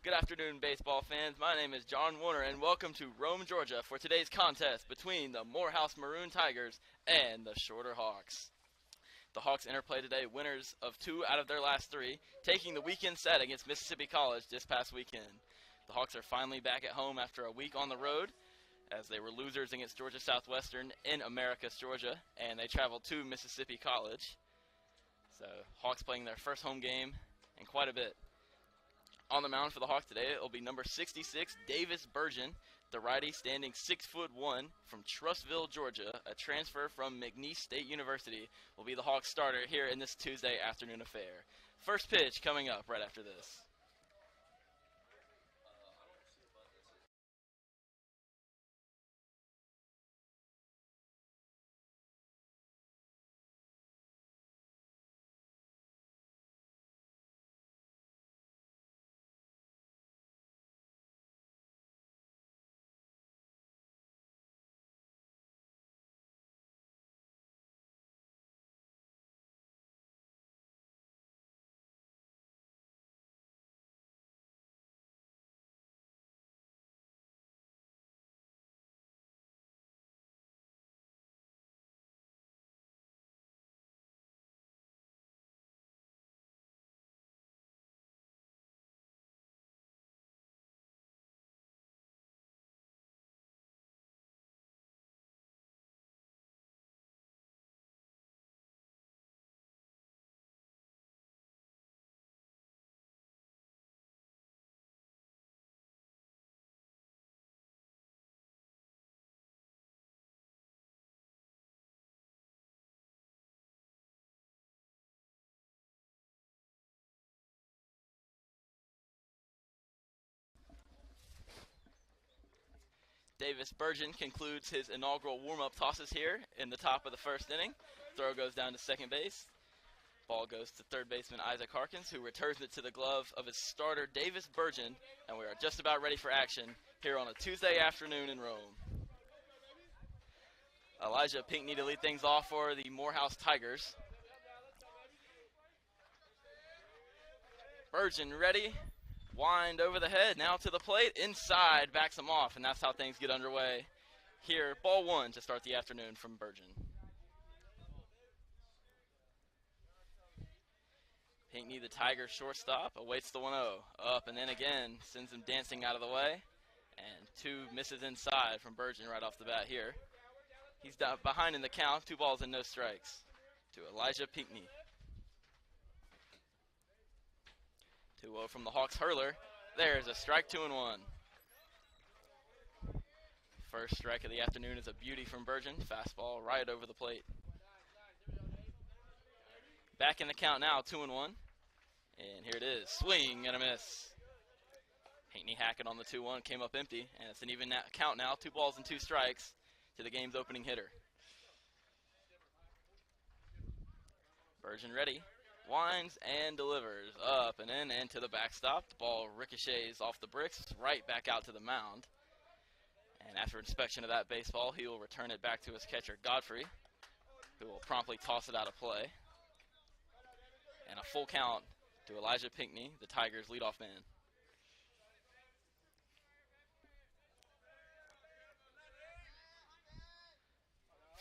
Good afternoon, baseball fans. My name is John Warner, and welcome to Rome, Georgia for today's contest between the Morehouse Maroon Tigers and the Shorter Hawks. The Hawks interplay today, winners of 2 out of their last 3, taking the weekend set against Mississippi College this past weekend. The Hawks are finally back at home after a week on the road, as they were losers against Georgia Southwestern in Americus, Georgia, and they traveled to Mississippi College. So, Hawks playing their first home game in quite a bit. On the mound for the Hawks today, it will be number 66, Davis Burgeon, the righty standing 6'1" from Trussville, Georgia, a transfer from McNeese State University, will be the Hawks starter here in this Tuesday afternoon affair. First pitch coming up right after this. Davis Burgeon concludes his inaugural warm-up tosses here in the top of the first inning. Throw goes down to second base. Ball goes to third baseman Isaac Harkins, who returns it to the glove of his starter Davis Burgeon, and we are just about ready for action here on a Tuesday afternoon in Rome. Elijah Pinckney to lead things off for the Morehouse Tigers. Burgeon ready. Wind over the head, now to the plate, inside, backs him off, and that's how things get underway here. Ball 1 to start the afternoon from Burgeon. Pinckney, the Tigers shortstop, awaits the 1-0. Up and then again, sends him dancing out of the way, and 2 misses inside from Burgeon right off the bat here. He's down behind in the count, 2 balls and no strikes to Elijah Pinckney. 2-0 from the Hawks hurler. There's a strike, 2-1. First strike of the afternoon is a beauty from Burgeon. Fastball right over the plate. Back in the count now, 2-1. And here it is. Swing and a miss. Pinckney hacking on the 2-1, came up empty, and it's an even count now. 2 balls and 2 strikes to the game's opening hitter. Burgeon ready. Winds and delivers up and in and to the backstop. The ball ricochets off the bricks right back out to the mound. And after inspection of that baseball, he will return it back to his catcher, Godfrey, who will promptly toss it out of play. And a full count to Elijah Pinckney, the Tigers' leadoff man.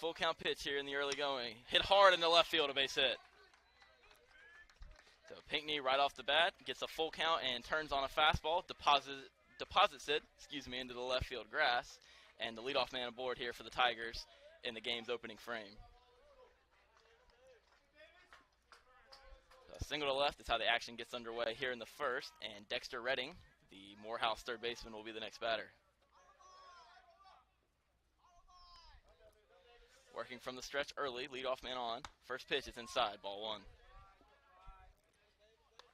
Full count pitch here in the early going. Hit hard in the left field, a base hit. So Pinckney right off the bat gets a full count and turns on a fastball, deposits it, into the left field grass, and the leadoff man aboard here for the Tigers in the game's opening frame. So a single to left is how the action gets underway here in the first, and Dexter Redding, the Morehouse third baseman, will be the next batter. Working from the stretch early, leadoff man on. First pitch is inside, ball 1.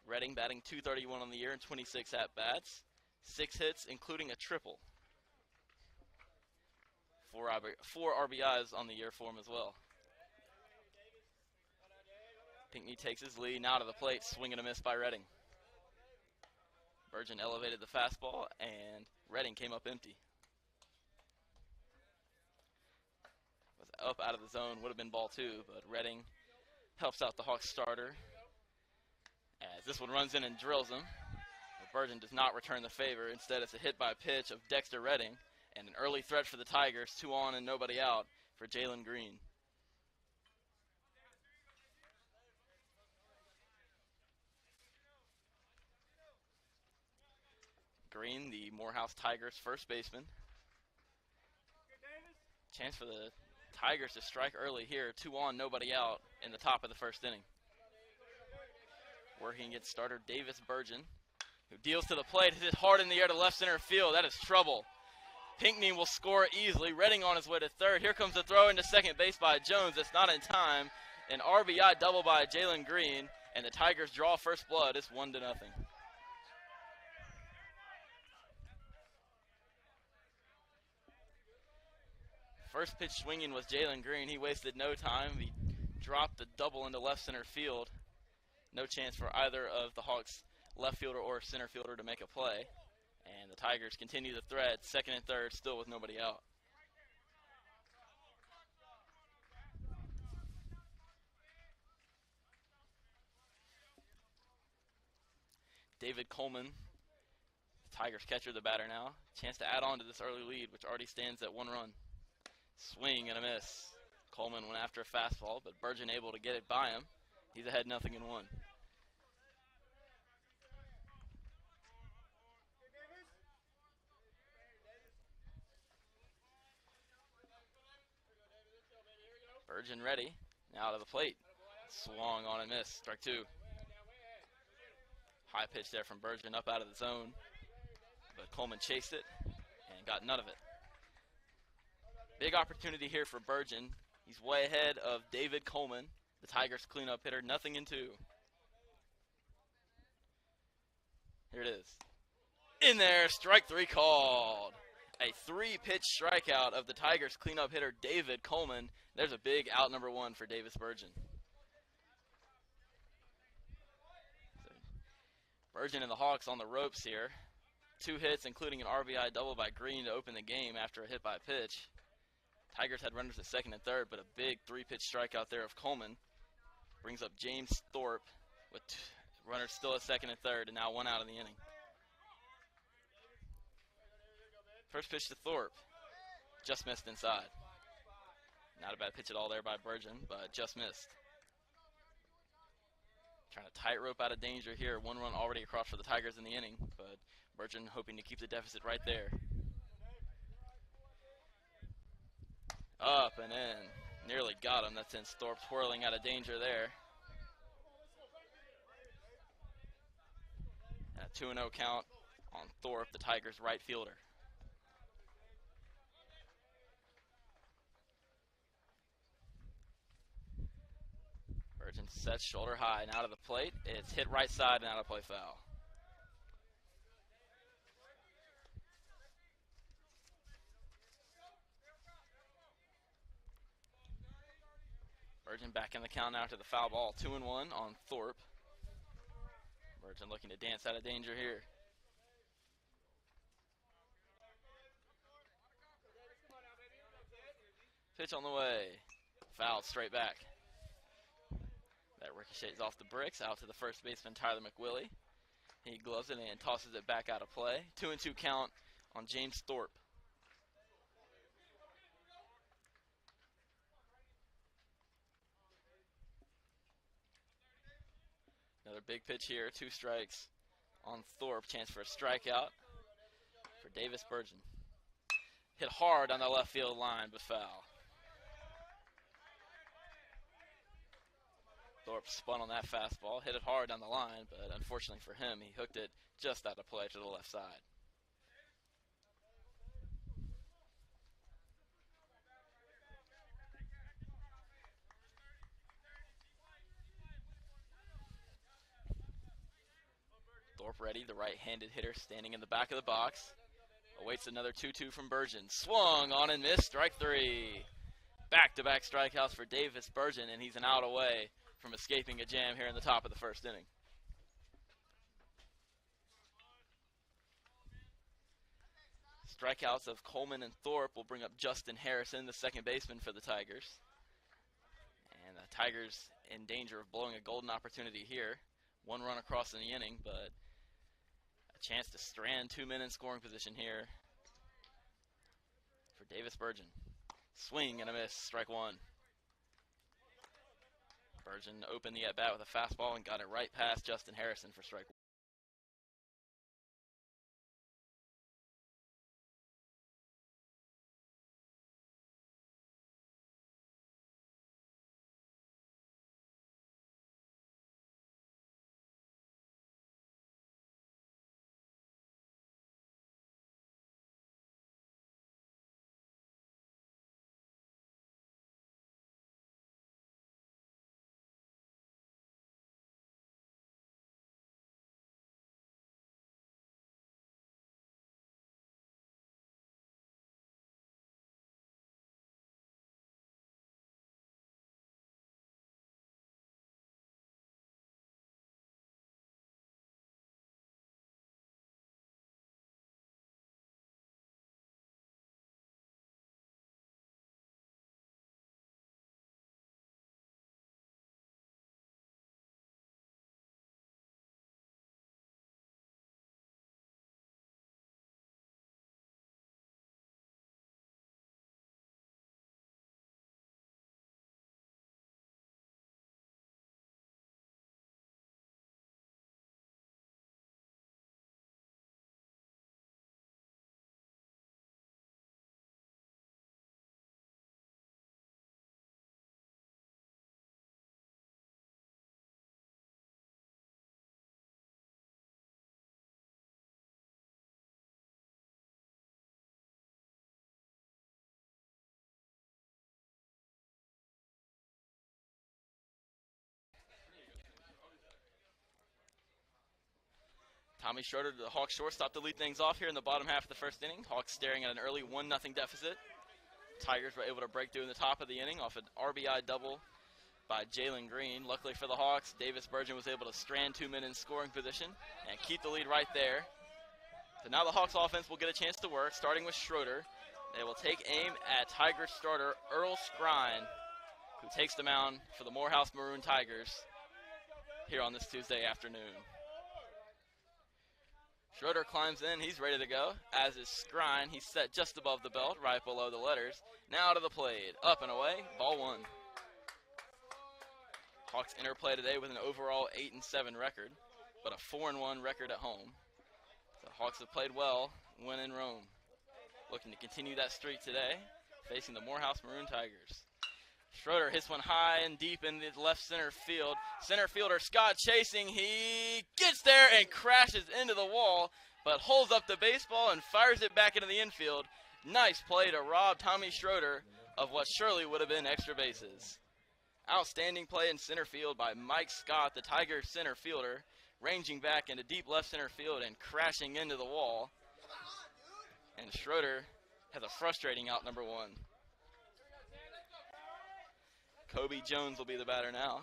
Redding batting .231 on the year and 26 at-bats. 6 hits, including a triple. 4 RBIs on the year for him as well. Pinckney takes his lead, now to the plate, swing and a miss by Redding. Burgeon elevated the fastball, and Redding came up empty. Was up out of the zone, would have been ball 2, but Redding helps out the Hawks starter, as this one runs in and drills him. Burgeon does not return the favor. Instead, it's a hit by pitch of Dexter Redding and an early threat for the Tigers. 2 on and nobody out for Jalen Green. Green, the Morehouse Tigers first baseman. Chance for the Tigers to strike early here. 2 on, nobody out in the top of the first inning. Working against starter Davis Burgeon, who deals to the plate, hit it hard in the air to left center field. That is trouble. Pinckney will score easily. Redding on his way to third. Here comes the throw into second base by Jones. It's not in time. An RBI double by Jalen Green, and the Tigers draw first blood. It's 1-0. First pitch swinging was Jalen Green. He wasted no time. He dropped the double into left center field. No chance for either of the Hawks' left fielder or center fielder to make a play. And the Tigers continue the threat, second and third, still with nobody out. David Coleman, the Tigers catcher, the batter now. Chance to add on to this early lead, which already stands at 1 run. Swing and a miss. Coleman went after a fastball, but Burgeon able to get it by him. He's ahead 0-1. Burgeon ready. Now to the plate. Swung on and missed. Strike 2. High pitch there from Burgeon up out of the zone. But Coleman chased it and got none of it. Big opportunity here for Burgeon. He's way ahead of David Coleman, the Tigers cleanup hitter. 0-2. Here it is. In there, strike 3 called. A 3-pitch strikeout of the Tigers cleanup hitter David Coleman. There's a big out number 1 for Davis Burgeon. Burgeon and the Hawks on the ropes here. 2 hits, including an RBI double by Green to open the game after a hit by pitch. Tigers had runners at second and third, but a big 3-pitch strikeout there of Coleman brings up James Thorpe with runners still at second and third, and now 1 out in the inning. First pitch to Thorpe, just missed inside. Not a bad pitch at all there by Burgeon, but just missed. Trying to tightrope out of danger here. 1 run already across for the Tigers in the inning, but Burgeon hoping to keep the deficit right there. Up and in. Nearly got him. That sends Thorpe twirling out of danger there. And a 2-0 count on Thorpe, the Tigers' right fielder. Burgeon sets shoulder high and out of the plate. It's hit right side and out of play foul. Burgeon back in the count now to the foul ball. 2-1 on Thorpe. Burgeon looking to dance out of danger here. Pitch on the way. Fouled straight back. That ricochets off the bricks out to the first baseman, Tyler McWillie. He gloves it and tosses it back out of play. 2-2 count on James Thorpe. Another big pitch here, 2 strikes on Thorpe. Chance for a strikeout for Davis Burgeon. Hit hard on the left field line, but foul. Thorpe spun on that fastball, hit it hard down the line, but unfortunately for him, he hooked it just out of play to the left side. Thorpe ready, the right-handed hitter standing in the back of the box. Awaits another 2-2 from Burgeon. Swung on and missed, strike 3. Back-to-back strikeouts for Davis Burgeon, and he's an out away from escaping a jam here in the top of the first inning. Strikeouts of Coleman and Thorpe will bring up Justin Harrison, the second baseman for the Tigers. And the Tigers in danger of blowing a golden opportunity here. 1 run across in the inning, but A chance to strand 2 men in scoring position here for Davis Burgeon. Swing and a miss, strike one. Burgeon opened the at-bat with a fastball and got it right past Justin Harrison for strike one. Tommy Schroeder, the Hawks shortstop, to lead things off here in the bottom half of the first inning. Hawks staring at an early 1-0 deficit. Tigers were able to break through in the top of the inning off an RBI double by Jalen Green. Luckily for the Hawks, Davis Burgeon was able to strand 2 men in scoring position and keep the lead right there. So now the Hawks offense will get a chance to work, starting with Schroeder. They will take aim at Tigers starter Earl Skrine, who takes the mound for the Morehouse Maroon Tigers here on this Tuesday afternoon. Schroeder climbs in, he's ready to go, as is Skrine. He's set just above the belt, right below the letters. Now to the plate, up and away, ball one. Hawks interplay today with an overall 8-7 record, but a 4-1 record at home. The Hawks have played well when in Rome. Looking to continue that streak today, facing the Morehouse Maroon Tigers. Schroeder hits one high and deep in the left center field. Center fielder Scott chasing. He gets there and crashes into the wall, but holds up the baseball and fires it back into the infield. Nice play to rob Tommy Schroeder of what surely would have been extra bases. Outstanding play in center field by Mike Scott, the Tigers center fielder, ranging back into deep left center field and crashing into the wall. And Schroeder has a frustrating out number one. Kobe Jones will be the batter now.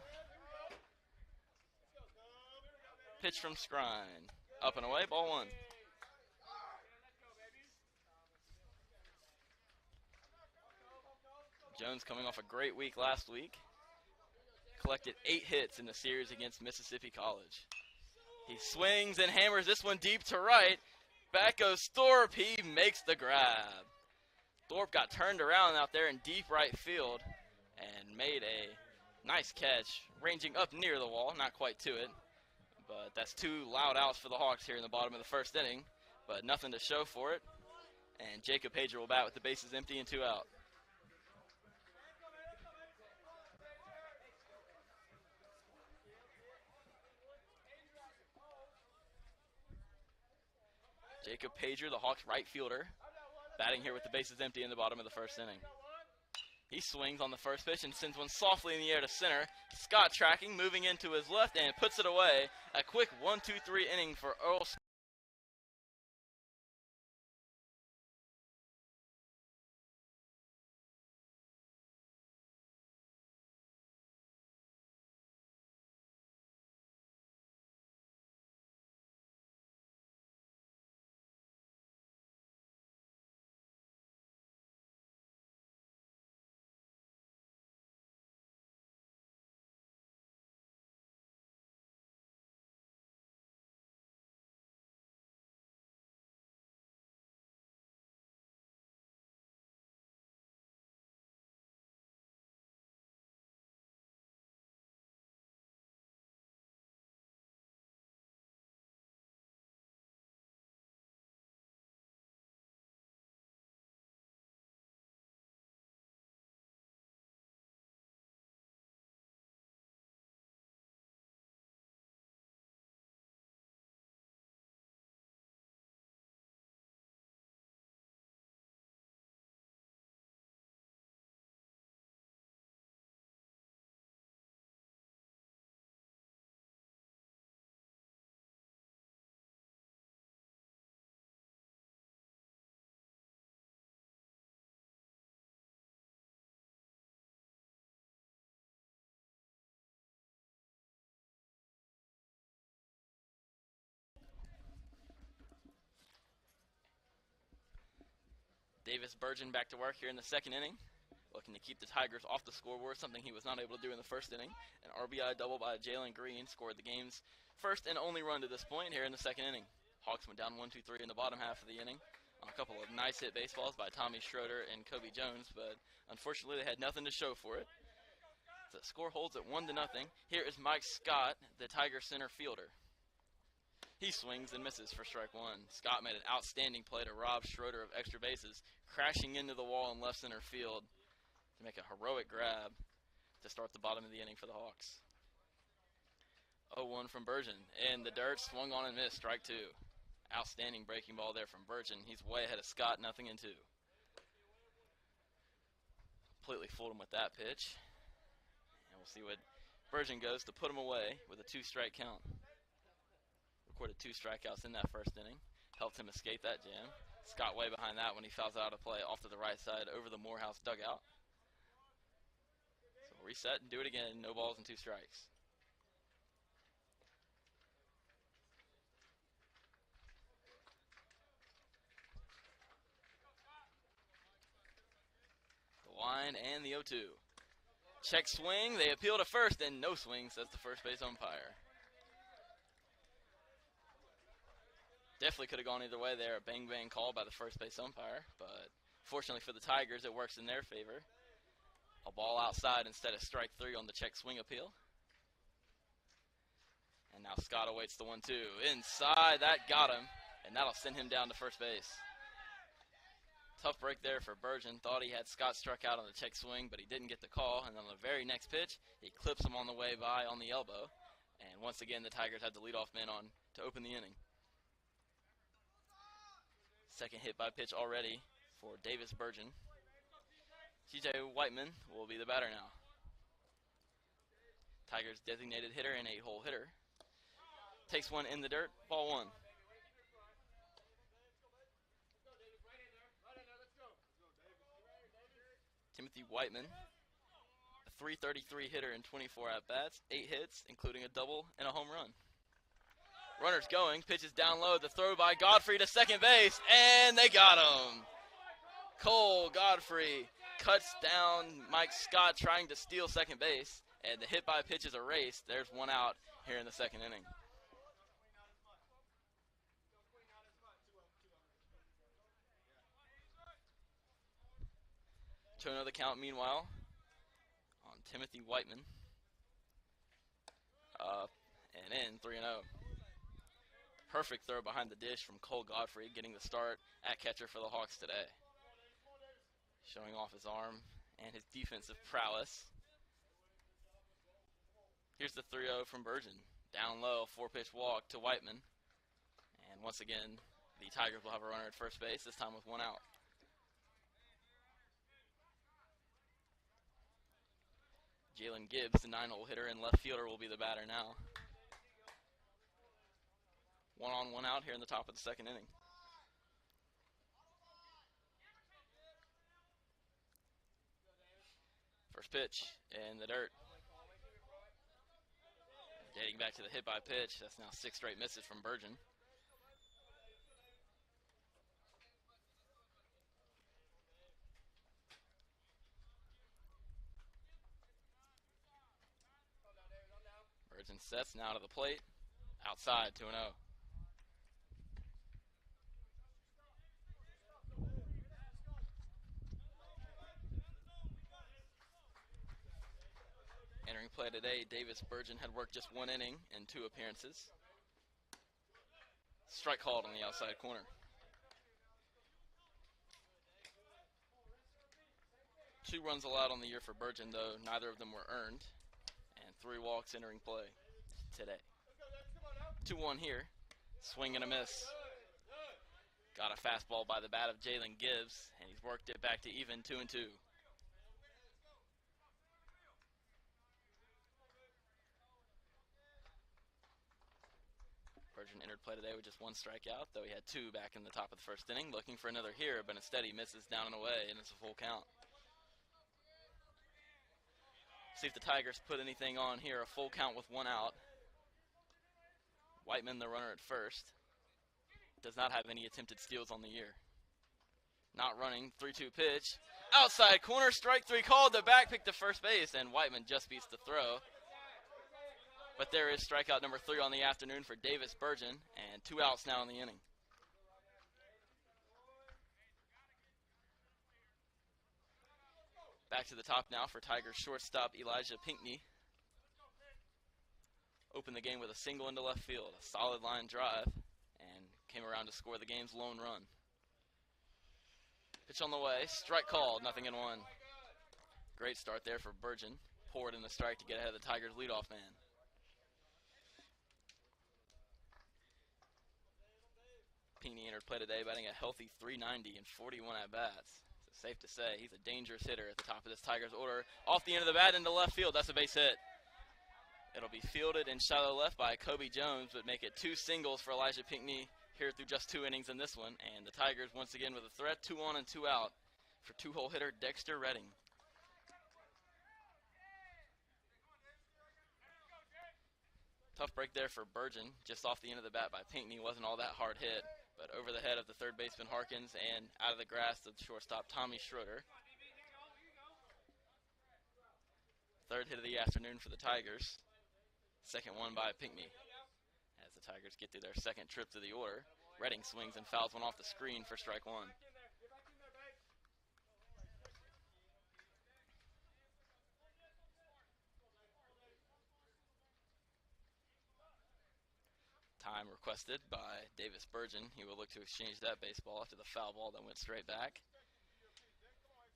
Pitch from Skrine. Up and away, ball one. Jones coming off a great week last week. Collected 8 hits in the series against Mississippi College. He swings and hammers this one deep to right. Back goes Thorpe. He makes the grab. Thorpe got turned around out there in deep right field and made a nice catch, ranging up near the wall, not quite to it. But that's 2 loud outs for the Hawks here in the bottom of the first inning, but nothing to show for it. And Jacob Pager will bat with the bases empty and 2 out. Jacob Pager, the Hawks right fielder, batting here with the bases empty in the bottom of the first inning. He swings on the first pitch and sends one softly in the air to center. Scott tracking, moving into his left, and puts it away. A quick 1-2-3 inning for Earl Davis Burgeon back to work here in the second inning, looking to keep the Tigers off the scoreboard, something he was not able to do in the first inning. An RBI double by Jalen Green scored the game's first and only run to this point here in the second inning. Hawks went down 1-2-3 in the bottom half of the inning on a couple of nice hit baseballs by Tommy Schroeder and Kobe Jones, but unfortunately they had nothing to show for it. The score holds at 1-0. Here is Mike Scott, the Tiger center fielder. He swings and misses for strike one. Scott made an outstanding play to rob Schroeder of extra bases, crashing into the wall in left center field to make a heroic grab to start the bottom of the inning for the Hawks. 0-1 from Burgeon. In the dirt, swung on and missed, strike two. Outstanding breaking ball there from Burgeon. He's way ahead of Scott, 0-2. Completely fooled him with that pitch. And we'll see what Burgeon goes to put him away with a 2-strike count. Recorded 2 strikeouts in that first inning. Helped him escape that jam. Scott way behind that when he fouls out of play off to the right side over the Morehouse dugout. So reset and do it again. No balls and 2 strikes. The line and the 0-2. Check swing. They appeal to first and no swing, says the first base umpire. Definitely could have gone either way there. A bang-bang call by the first base umpire, but fortunately for the Tigers, it works in their favor. A ball outside instead of strike 3 on the check swing appeal. And now Scott awaits the 1-2. Inside, that got him, and that'll send him down to first base. Tough break there for Burgeon. Thought he had Scott struck out on the check swing, but he didn't get the call. And on the very next pitch, he clips him on the way by on the elbow. And once again, the Tigers had the leadoff man on to open the inning. Second hit by pitch already for Davis Burgeon. TJ Whiteman will be the batter now. Tigers designated hitter and 8-hole hitter. Takes one in the dirt, ball 1. Timothy Whiteman, a .333 hitter in 24 at-bats, 8 hits, including a double and a home run. Runners going, pitches down low, the throw by Godfrey to second base, and they got him. Cole Godfrey cuts down Mike Scott trying to steal second base, and the hit by pitch is erased. There's one out here in the second inning. To another count, meanwhile, on Timothy Whiteman. Up and in, 3-0. Perfect throw behind the dish from Cole Godfrey, getting the start at catcher for the Hawks today. Showing off his arm and his defensive prowess. Here's the 3-0 from Burgeon. Down low, 4-pitch walk to Whiteman. And once again, the Tigers will have a runner at first base, this time with 1 out. Jalen Gibbs, the 9-hole hitter and left fielder, will be the batter now. 1 on, 1 out here in the top of the second inning. First pitch in the dirt. Dating back to the hit by pitch. That's now 6 straight misses from Burgeon. Burgeon sets now to the plate. Outside, 2-0. Entering play today, Davis Burgeon had worked just 1 inning in 2 appearances. Strike called on the outside corner. Two runs allowed on the year for Burgeon, though neither of them were earned. And 3 walks entering play today. 2-1 here. Swing and a miss. Got a fastball by the bat of Jalen Gibbs, and he's worked it back to even 2-2. Burgeon entered play today with just 1 strikeout, though he had 2 back in the top of the first inning, looking for another here, but instead he misses down and away, and it's a full count. See if the Tigers put anything on here. A full count with 1 out. Whiteman, the runner at first, does not have any attempted steals on the year. Not running. 3-2 pitch. Outside corner, strike three called. The back pick to first base, and Whiteman just beats the throw. But there is strikeout number 3 on the afternoon for Davis Burgeon, and 2 outs now in the inning. Back to the top now for Tigers shortstop Elijah Pinckney. Opened the game with a single into left field, a solid line drive, and came around to score the game's lone run. Pitch on the way, strike called, 0-1. Great start there for Burgeon. Poured in the strike to get ahead of the Tigers' leadoff man. Pinckney entered play today batting a healthy .390 and 41 at-bats. So safe to say he's a dangerous hitter at the top of this Tigers order. Off the end of the bat into left field, that's a base hit. It'll be fielded in shallow left by Kobe Jones, but make it 2 singles for Elijah Pinckney here through just 2 innings in this one. And the Tigers once again with a threat, 2 on and 2 out for 2-hole hitter Dexter Redding. Tough break there for Burgeon, just off the end of the bat by Pinckney. Wasn't all that hard hit, but over the head of the third baseman Harkins and out of the grasp of shortstop Tommy Schroeder. Third hit of the afternoon for the Tigers. Second one by Pinckney. As the Tigers get through their second trip to the order, Redding swings and fouls one off the screen for strike 1. Time requested by Davis Burgeon. He will look to exchange that baseball after the foul ball that went straight back.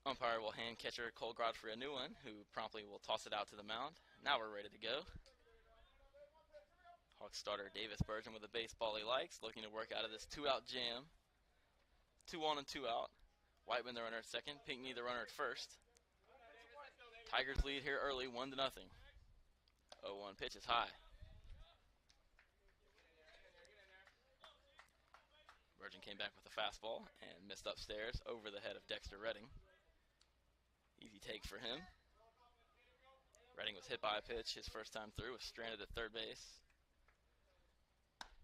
Umpire will hand catcher Cole Godfrey a new one, who promptly will toss it out to the mound. Now we're ready to go. Hawks starter Davis Burgeon with a baseball he likes, looking to work out of this 2-out jam. 2 on and 2 out. Whiteman the runner at second, Pinckney the runner at first. Tigers lead here early, 1-0. 0-1 pitch is high. Burgeon came back with a fastball and missed upstairs over the head of Dexter Redding. Easy take for him. Redding was hit by a pitch his first time through, was stranded at third base.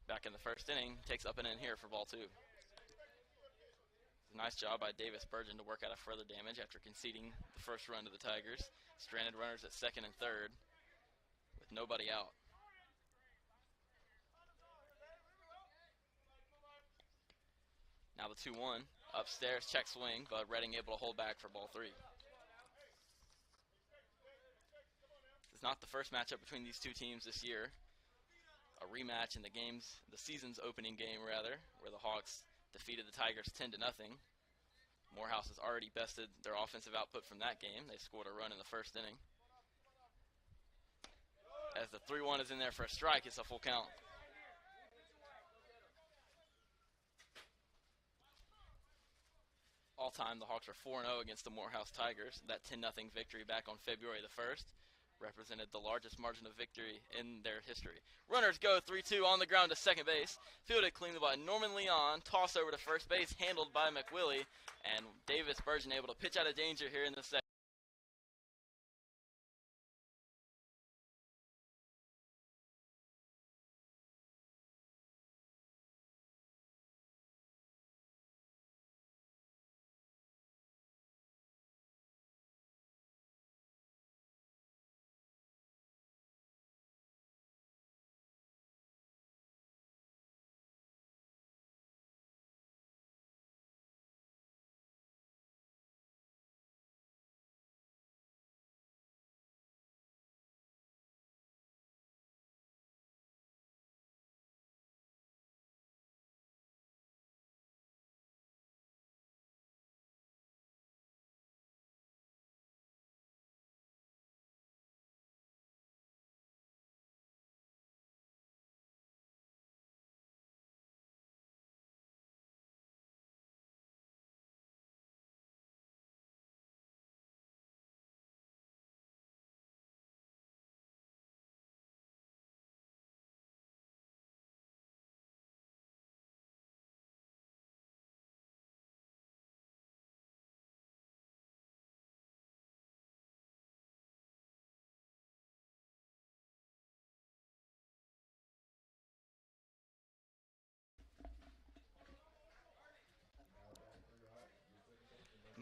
Back in the first inning, takes up and in here for ball 2. Nice job by Davis Burgeon to work out of further damage after conceding the first run to the Tigers. Stranded runners at second and third with nobody out. Now the 2-1, upstairs, check swing, but Redding able to hold back for ball 3. This is not the first matchup between these two teams this year. A rematch in the season's opening game rather, where the Hawks defeated the Tigers 10-0. Morehouse has already bested their offensive output from that game. They scored a run in the first inning. As the 3-1 is in there for a strike, it's a full count. All time, the Hawks are 4-0 against the Morehouse Tigers. That 10-0 victory back on February the 1st represented the largest margin of victory in their history. Runners go 3-2 on the ground to second base. Fielded cleanly by Norman Leon. Toss over to first base, handled by McWillie. And Davis Burgeon able to pitch out of danger here in the second.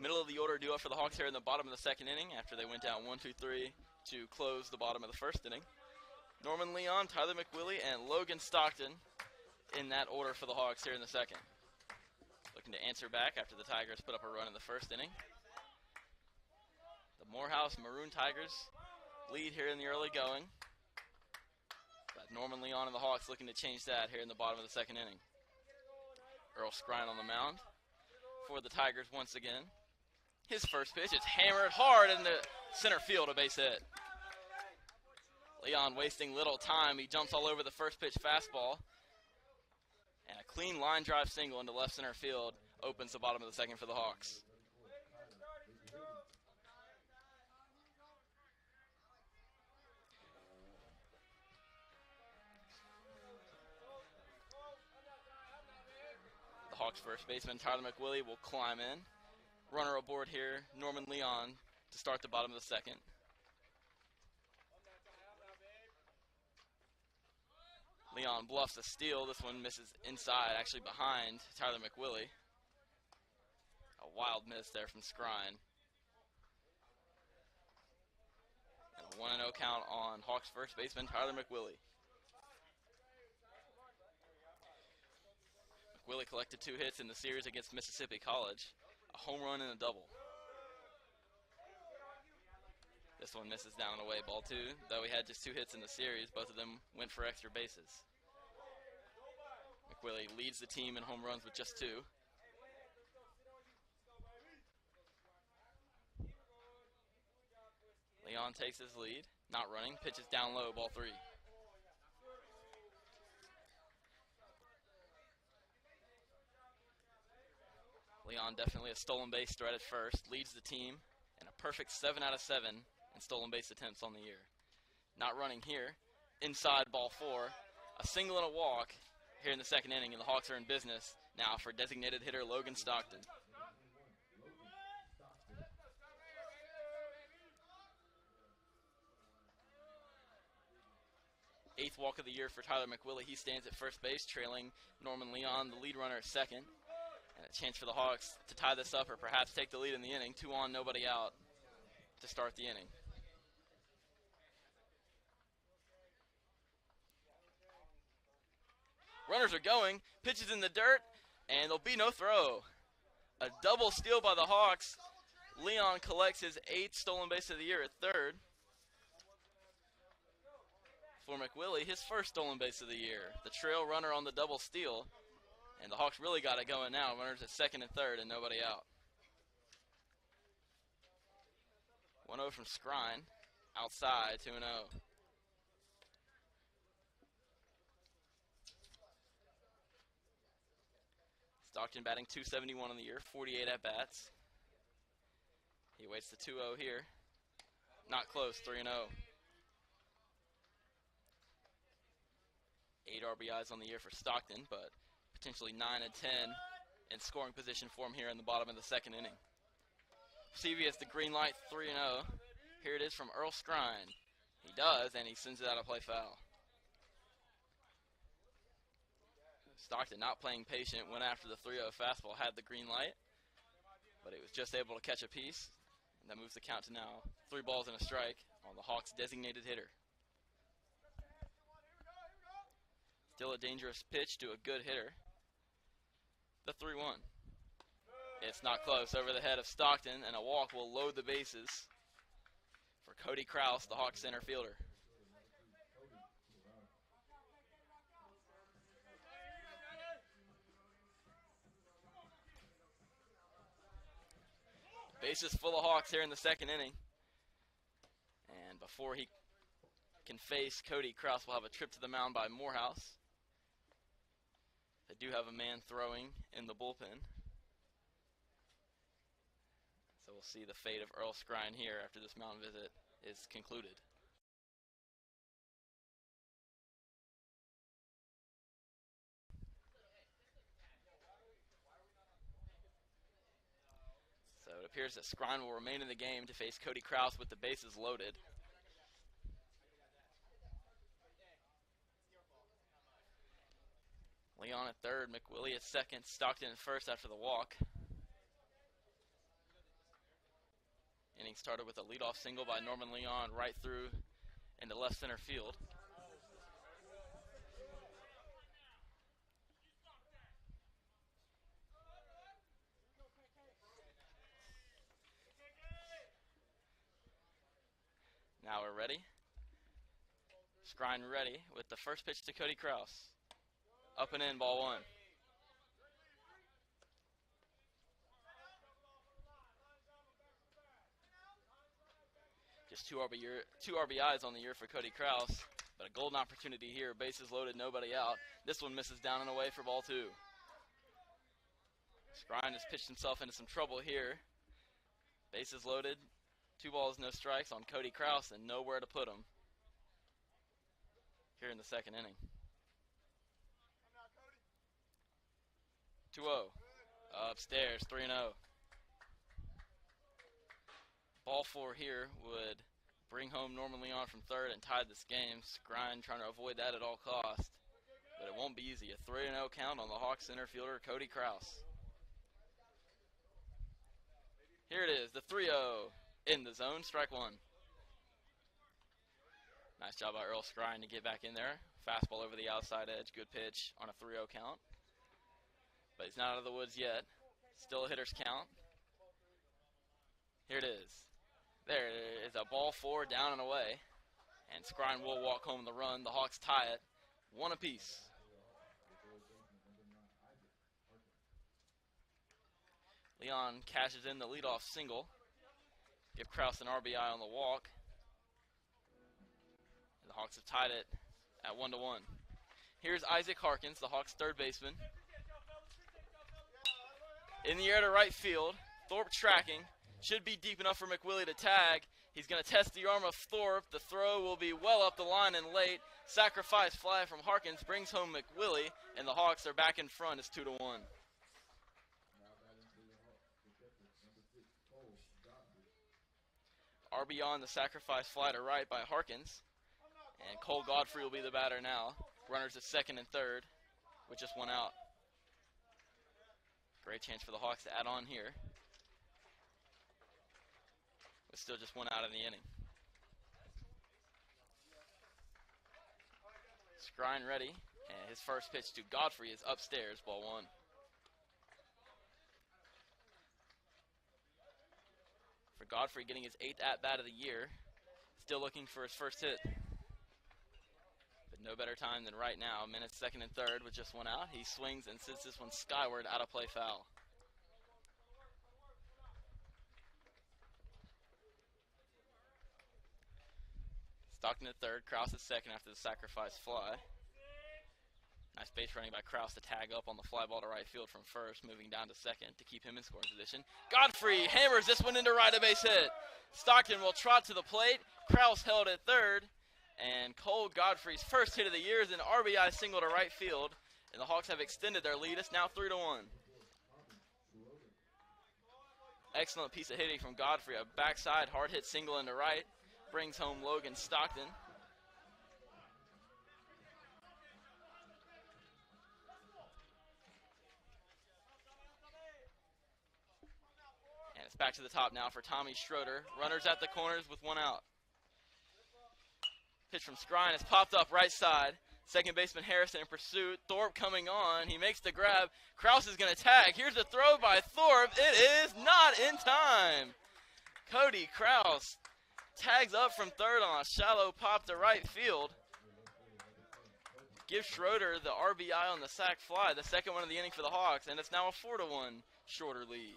Middle of the order duo for the Hawks here in the bottom of the second inning after they went down 1-2-3 to close the bottom of the first inning. Norman Leon, Tyler McWillie, and Logan Stockton in that order for the Hawks here in the second. Looking to answer back after the Tigers put up a run in the first inning. The Morehouse Maroon Tigers lead here in the early going. But Norman Leon and the Hawks looking to change that here in the bottom of the second inning. Earl Skrine on the mound for the Tigers once again. His first pitch is hammered hard in the center field, a base hit. Leon wasting little time. He jumps all over the first pitch fastball. And a clean line drive single into left center field opens the bottom of the second for the Hawks. The Hawks first baseman Tyler McWillie will climb in. Runner aboard here, Norman Leon, to start the bottom of the second. Leon bluffs a steal. This one misses inside, actually behind Tyler McWillie. A wild miss there from Skrine. And a 1-0 count on Hawks first baseman Tyler McWillie. McWillie collected 2 hits in the series against Mississippi College. A home run and a double. This one misses down and away, ball 2. Though he had just 2 hits in the series, both of them went for extra bases. McWillie leads the team in home runs with just 2. Leon takes his lead, not running, pitches down low, ball 3. Leon definitely a stolen base threat at first, leads the team in a perfect 7 out of 7 in stolen base attempts on the year. Not running here, inside ball 4, a single and a walk here in the second inning, and the Hawks are in business now for designated hitter Logan Stockton. Eighth walk of the year for Tyler McWillie. He stands at first base, trailing Norman Leon, the lead runner, at second. And a chance for the Hawks to tie this up or perhaps take the lead in the inning. 2 on, nobody out to start the inning. Runners are going. Pitches in the dirt, and there'll be no throw. A double steal by the Hawks. Leon collects his 8th stolen base of the year at third. For McWillie, his first stolen base of the year. The trail runner on the double steal. And the Hawks really got it going now. Runners at second and third and nobody out. 1-0 from Skrine. Outside, 2-0. Stockton batting .271 on the year, 48 at-bats. He waits the 2-0 here. Not close, 3-0. 8 RBIs on the year for Stockton, but potentially 9 and 10 in scoring position for him here in the bottom of the second inning. CV has the green light, 3-0. Here it is from Earl Skrine. He does, and he sends it out of play foul. Stockton not playing patient, went after the 3-0 fastball, had the green light, but he was just able to catch a piece, and that moves the count to now 3 balls and a strike on the Hawks' designated hitter. Still a dangerous pitch to a good hitter. The 3-1. It's not close. Over the head of Stockton, and a walk will load the bases for Cody Kraus, the Hawks center fielder. Bases full of Hawks here in the second inning. And before he can face Cody Kraus, we'll have a trip to the mound by Morehouse. They do have a man throwing in the bullpen. So we'll see the fate of Earl Skrine here after this mound visit is concluded. So it appears that Skrine will remain in the game to face Cody Kraus with the bases loaded. Leon at third, McWillie at second, Stockton at first after the walk. Inning started with a leadoff single by Norman Leon right through into left center field. Now we're ready. Scrine ready with the first pitch to Cody Kraus. Up and in, ball one. Just two RBIs on the year for Cody Kraus, but a golden opportunity here. Bases loaded, nobody out. This one misses down and away for ball two. Scrine has pitched himself into some trouble here. Bases loaded, 2 balls, no strikes on Cody Kraus, and nowhere to put him here in the second inning. 2-0. Upstairs, 3-0. Ball 4 here would bring home Norman Leon from third and tie this game. Scrine trying to avoid that at all costs, but it won't be easy. A 3-0 count on the Hawks center fielder, Cody Kraus. Here it is, the 3-0 in the zone, strike one. Nice job by Earl Scrine to get back in there. Fastball over the outside edge, good pitch on a 3-0 count. But he's not out of the woods yet. Still a hitter's count. Here it is. There it is, a ball 4 down and away. And Scrine will walk home the run. The Hawks tie it, 1 apiece. Leon cashes in the leadoff single. Give Kraus an RBI on the walk. And the Hawks have tied it at 1-1. Here's Isaac Harkins, the Hawks' third baseman. In the air to right field. Thorpe tracking. Should be deep enough for McWillie to tag. He's going to test the arm of Thorpe. The throw will be well up the line and late. Sacrifice fly from Harkins brings home McWillie, and the Hawks are back in front. It's 2-1. RBI on the sacrifice fly to right by Harkins. And Cole Godfrey will be the batter now. Runners at second and third with just 1 out. Great chance for the Hawks to add on here. But still just 1 out in the inning. Scrine ready. And his first pitch to Godfrey is upstairs, ball 1. For Godfrey getting his 8th at-bat of the year. Still looking for his first hit. But no better time than right now. Minutes second and third with just 1 out. He swings and sends this one skyward, out of play, foul. Stockton at third, Kraus at second after the sacrifice fly. Nice base running by Kraus to tag up on the fly ball to right field from first, moving down to second to keep him in scoring position. Godfrey hammers this one into right, a base hit. Stockton will trot to the plate. Kraus held at third. And Cole Godfrey's first hit of the year is an RBI single to right field. And the Hawks have extended their lead. It's now 3-1. Excellent piece of hitting from Godfrey. A backside hard hit single into right. Brings home Logan Stockton. And it's back to the top now for Tommy Schroeder. Runners at the corners with 1 out. Pitch from Scrine has popped up right side. Second baseman Harrison in pursuit. Thorpe coming on. He makes the grab. Kraus is going to tag. Here's the throw by Thorpe. It is not in time. Cody Kraus tags up from third on a shallow pop to right field. Gives Schroeder the RBI on the sac fly, the second one of the inning for the Hawks, and it's now a 4-1 Schroeder lead.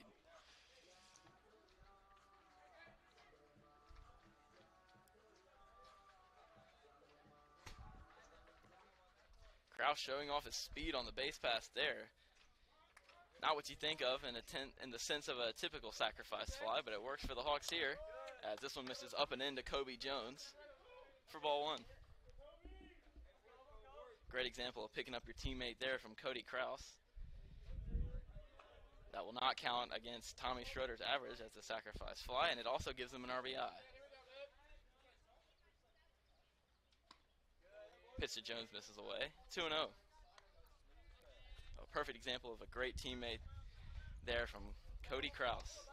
Kraus showing off his speed on the base pass there. Not what you think of in the sense of a typical sacrifice fly, but it works for the Hawks here, as this one misses up and into Kobe Jones for ball 1. Great example of picking up your teammate there from Cody Kraus. That will not count against Tommy Schroeder's average as a sacrifice fly, and it also gives him an RBI. Pitch to Jones misses away. 2-0. A perfect example of a great teammate there from Cody Kraus.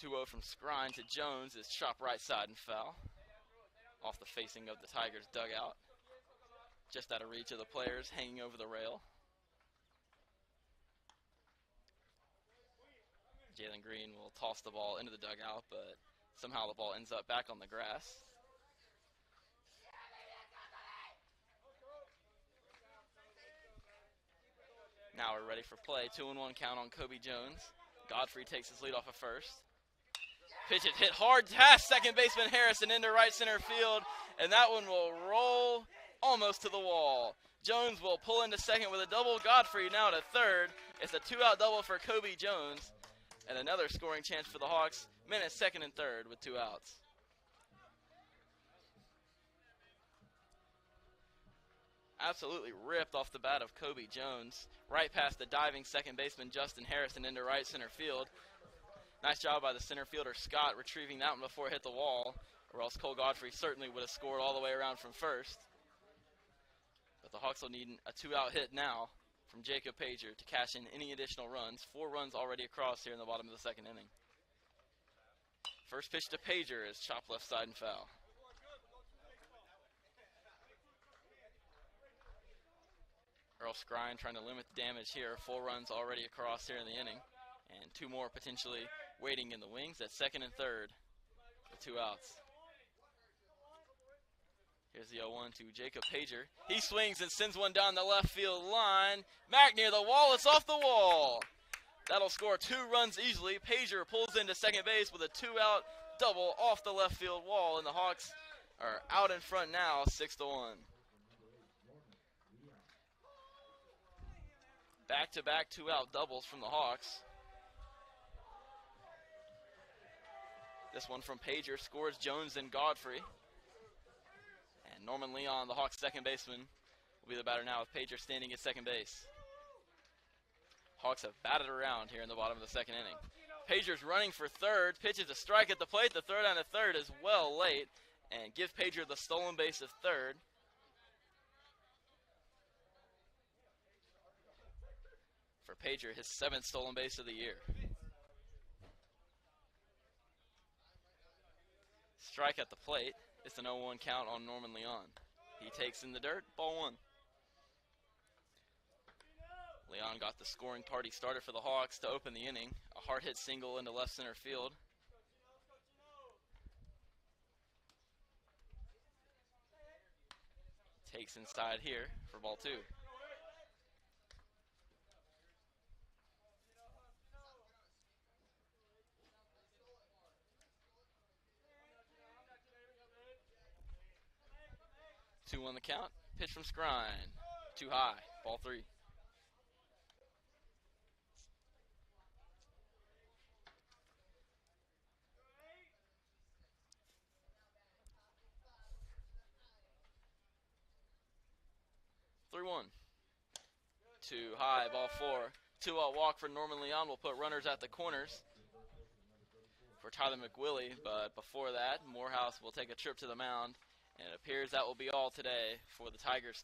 2-0 from Scrine to Jones is chopped right side and foul. Off the facing of the Tigers dugout. Just out of reach of the players, hanging over the rail. Jalen Green will toss the ball into the dugout, but somehow the ball ends up back on the grass. Now we're ready for play. 2-1 count on Kobe Jones. Godfrey takes his lead off of first. Pitch it hit hard past second baseman Harrison into right center field, and that one will roll almost to the wall. Jones will pull into second with a double. Godfrey now to third. It's a 2-out double for Kobe Jones, and another scoring chance for the Hawks. Men at second and third with 2 outs. Absolutely ripped off the bat of Kobe Jones. Right past the diving second baseman Justin Harrison into right center field. Nice job by the center fielder Scott retrieving that one before it hit the wall, or else Cole Godfrey certainly would have scored all the way around from first. But the Hawks will need a 2-out hit now from Jacob Pager to cash in any additional runs. 4 runs already across here in the bottom of the second inning. First pitch to Pager is chopped left side and foul. Earl Scrine trying to limit the damage here. 4 runs already across here in the inning, and 2 more potentially waiting in the wings at second and third with 2 outs. Here's the 0-1 to Jacob Pager. He swings and sends one down the left field line. Back near the wall, it's off the wall. That'll score 2 runs easily. Pager pulls into second base with a 2-out double off the left field wall, and the Hawks are out in front now, 6-1. Back-to-back 2-out doubles from the Hawks. This one from Pager scores Jones and Godfrey. And Norman Leon, the Hawks' second baseman, will be the batter now with Pager standing at second base. Hawks have batted around here in the bottom of the second inning. Pager's running for third, pitches a strike at the plate. The throw down to third is well late, and give Pager the stolen base of third. For Pager, his 7th stolen base of the year. Strike at the plate. It's an 0-1 count on Norman Leon. He takes in the dirt, ball 1. Leon got the scoring party started for the Hawks to open the inning. A hard hit single into left center field. Takes inside here for ball 2. Two on the count. Pitch from Scrine. Too high. Ball 3. Too high. Ball 4. 2-out walk for Norman Leon will put runners at the corners for Tyler McWillie, but before that, Morehouse will take a trip to the mound, and it appears that will be all today for the Tigers.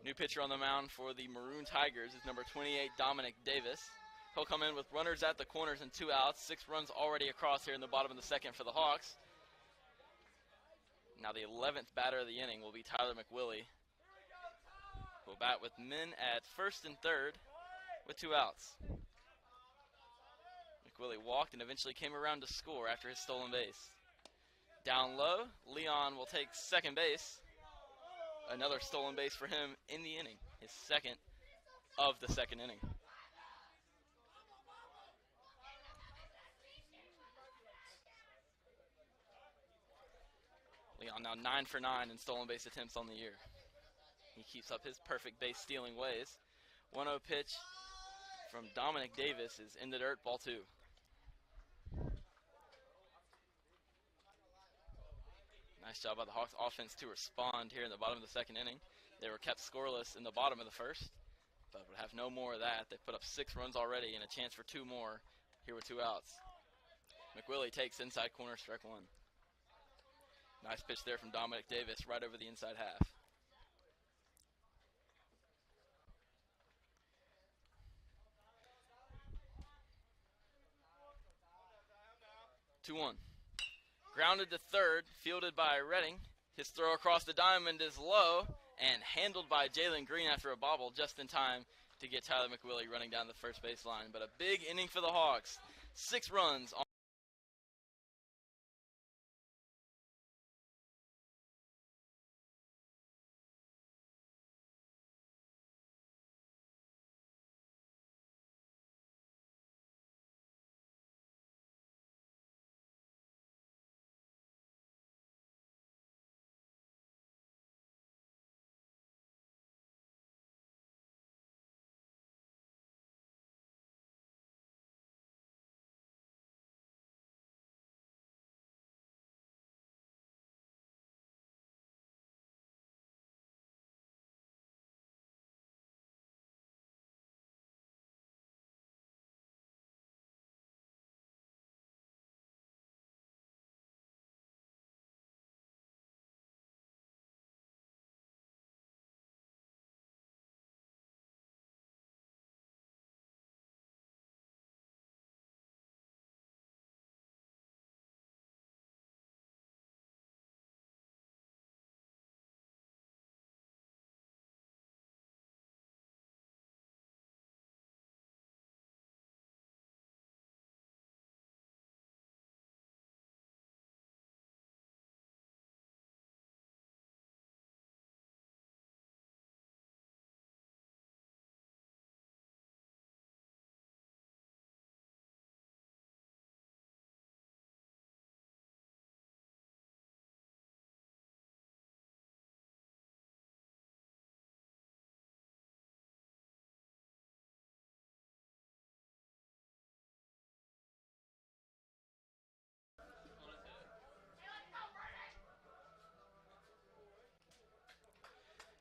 New pitcher on the mound for the Maroon Tigers is number 28, Dominic Davis. He'll come in with runners at the corners and 2 outs. 6 runs already across here in the bottom of the second for the Hawks. Now the 11th batter of the inning will be Tyler McWillie. Will bat with men at first and third with 2 outs. McWillie walked and eventually came around to score after his stolen base. Down low, Leon will take second base. Another stolen base for him in the inning, his second of the second inning. Leon now 9 for 9 in stolen base attempts on the year. He keeps up his perfect base stealing ways. 1-0 pitch from Dominic Davis is in the dirt, ball 2. Nice job by the Hawks offense to respond here in the bottom of the second inning. They were kept scoreless in the bottom of the first, but would have no more of that. They put up 6 runs already and a chance for 2 more here with 2 outs. McWillie takes inside corner, strike 1. Nice pitch there from Dominic Davis right over the inside half. Two-one. Grounded to third, fielded by Redding. His throw across the diamond is low and handled by Jalen Green after a bobble just in time to get Tyler McWillie running down the first baseline. But a big inning for the Hawks. 6 runs on.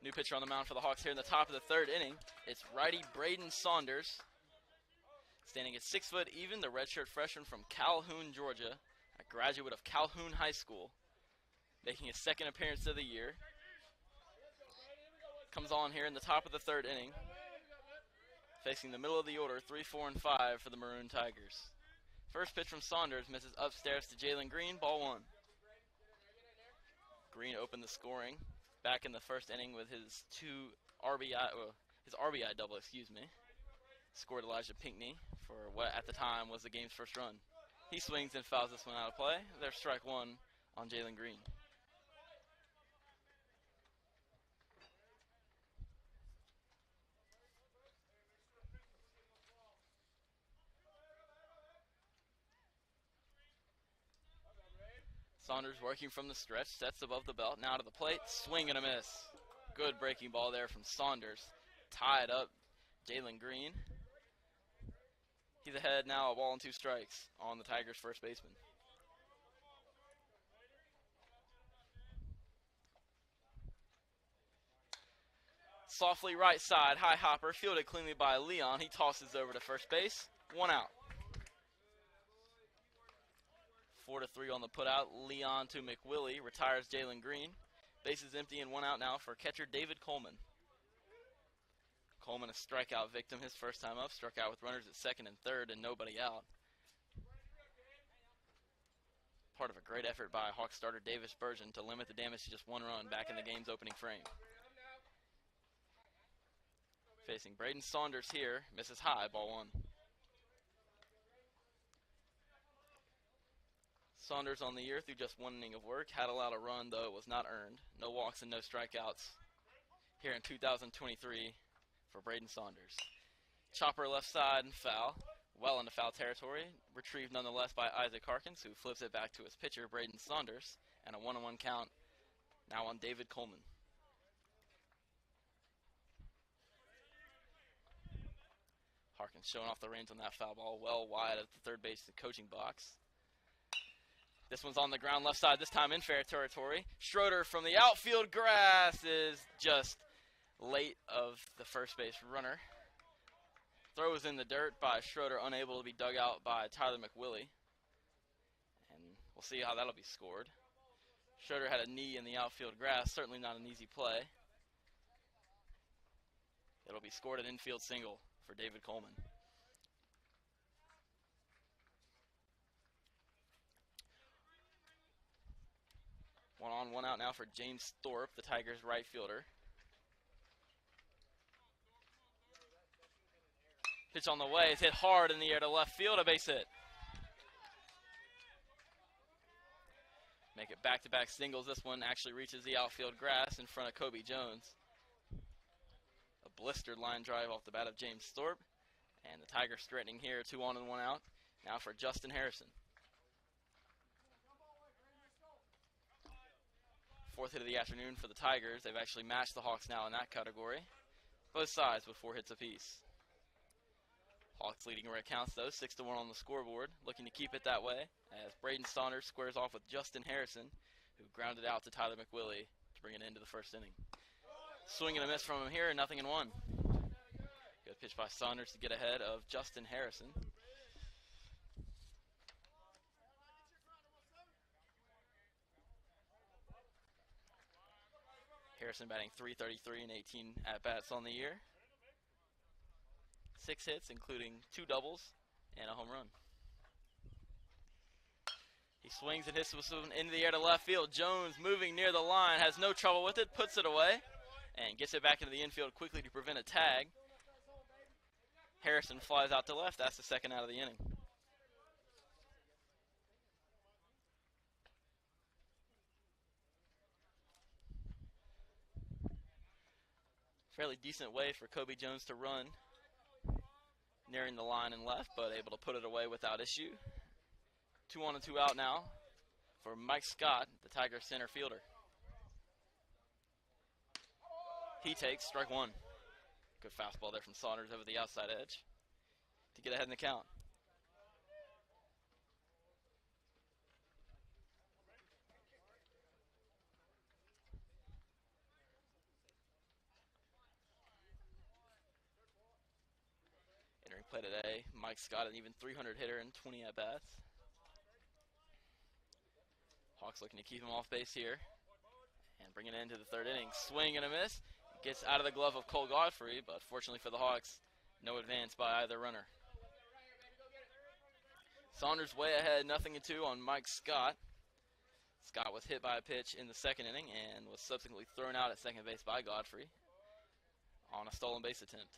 New pitcher on the mound for the Hawks here in the top of the third inning. It's righty Braden Saunders. Standing at 6 foot even, the redshirt freshman from Calhoun, Georgia, a graduate of Calhoun High School, making his second appearance of the year. Comes on here in the top of the third inning, facing the middle of the order, 3, 4, and 5 for the Maroon Tigers. First pitch from Saunders misses upstairs to Jalen Green, ball 1. Green opened the scoring back in the first inning with his RBI double, Scored Elijah Pinckney for what at the time was the game's first run. He swings and fouls this one out of play. There's strike 1 on Jalen Green. Saunders working from the stretch, sets above the belt, now to the plate, swing and a miss. Good breaking ball there from Saunders. Tied up Jalen Green. He's ahead now, a ball and 2 strikes on the Tigers' first baseman. Softly right side, high hopper, fielded cleanly by Leon. He tosses over to first base, 1 out. 4-3 on the putout. Leon to McWillie, retires Jalen Green. Bases empty and 1 out now for catcher David Coleman. Coleman, a strikeout victim his first time up, struck out with runners at second and third and nobody out. Part of a great effort by Hawks starter Davis Bergen to limit the damage to just one run back in the game's opening frame. Facing Braden Saunders here, misses high, ball one. Saunders on the year through just one inning of work, had allowed a run, though it was not earned. No walks and no strikeouts here in 2023 for Braden Saunders. Chopper left side and foul, well into foul territory. Retrieved nonetheless by Isaac Harkins, who flips it back to his pitcher, Braden Saunders, and a 1-1 count now on David Coleman. Harkins showing off the reins on that foul ball, well wide of the third base coaching box. This one's on the ground left side, this time in fair territory. Schroeder from the outfield grass is just late of the first base runner. Throws in the dirt by Schroeder, unable to be dug out by Tyler McWillie. And we'll see how that'll be scored. Schroeder had a knee in the outfield grass, certainly not an easy play. It'll be scored an infield single for David Coleman. One on, one out now for James Thorpe, the Tigers' right fielder. Pitch on the way, it's hit hard in the air to left field, a base hit. Make it back-to-back singles. This one actually reaches the outfield grass in front of Kobe Jones. A blistered line drive off the bat of James Thorpe. And the Tigers threatening here, 2 on and 1 out. Now for Justin Harrison. Fourth hit of the afternoon for the Tigers. They've actually matched the Hawks now in that category. Both sides with 4 hits apiece. Hawks leading where it counts, though, 6-1 on the scoreboard. Looking to keep it that way as Braden Saunders squares off with Justin Harrison, who grounded out to Tyler McWillie to bring it into the first inning. Swing and a miss from him here, 0-1. Good pitch by Saunders to get ahead of Justin Harrison. Harrison batting .333 and 18 at-bats on the year. 6 hits, including 2 doubles and a home run. He swings and hits this one into the air to left field. Jones moving near the line, has no trouble with it, puts it away, and gets it back into the infield quickly to prevent a tag. Harrison flies out to left. That's the second out of the inning. Fairly decent way for Kobe Jones to run, nearing the line and left, but able to put it away without issue. 2 on and 2 out now for Mike Scott, the Tigers center fielder. He takes strike 1. Good fastball there from Saunders over the outside edge to get ahead in the count. Entering play today, Mike Scott, an even 300 hitter and 20 at-bats. Hawks looking to keep him off base here and bring it into the third inning. Swing and a miss. Gets out of the glove of Cole Godfrey, but fortunately for the Hawks, no advance by either runner. Saunders way ahead, 0-2 on Mike Scott. Scott was hit by a pitch in the second inning and was subsequently thrown out at second base by Godfrey on a stolen base attempt.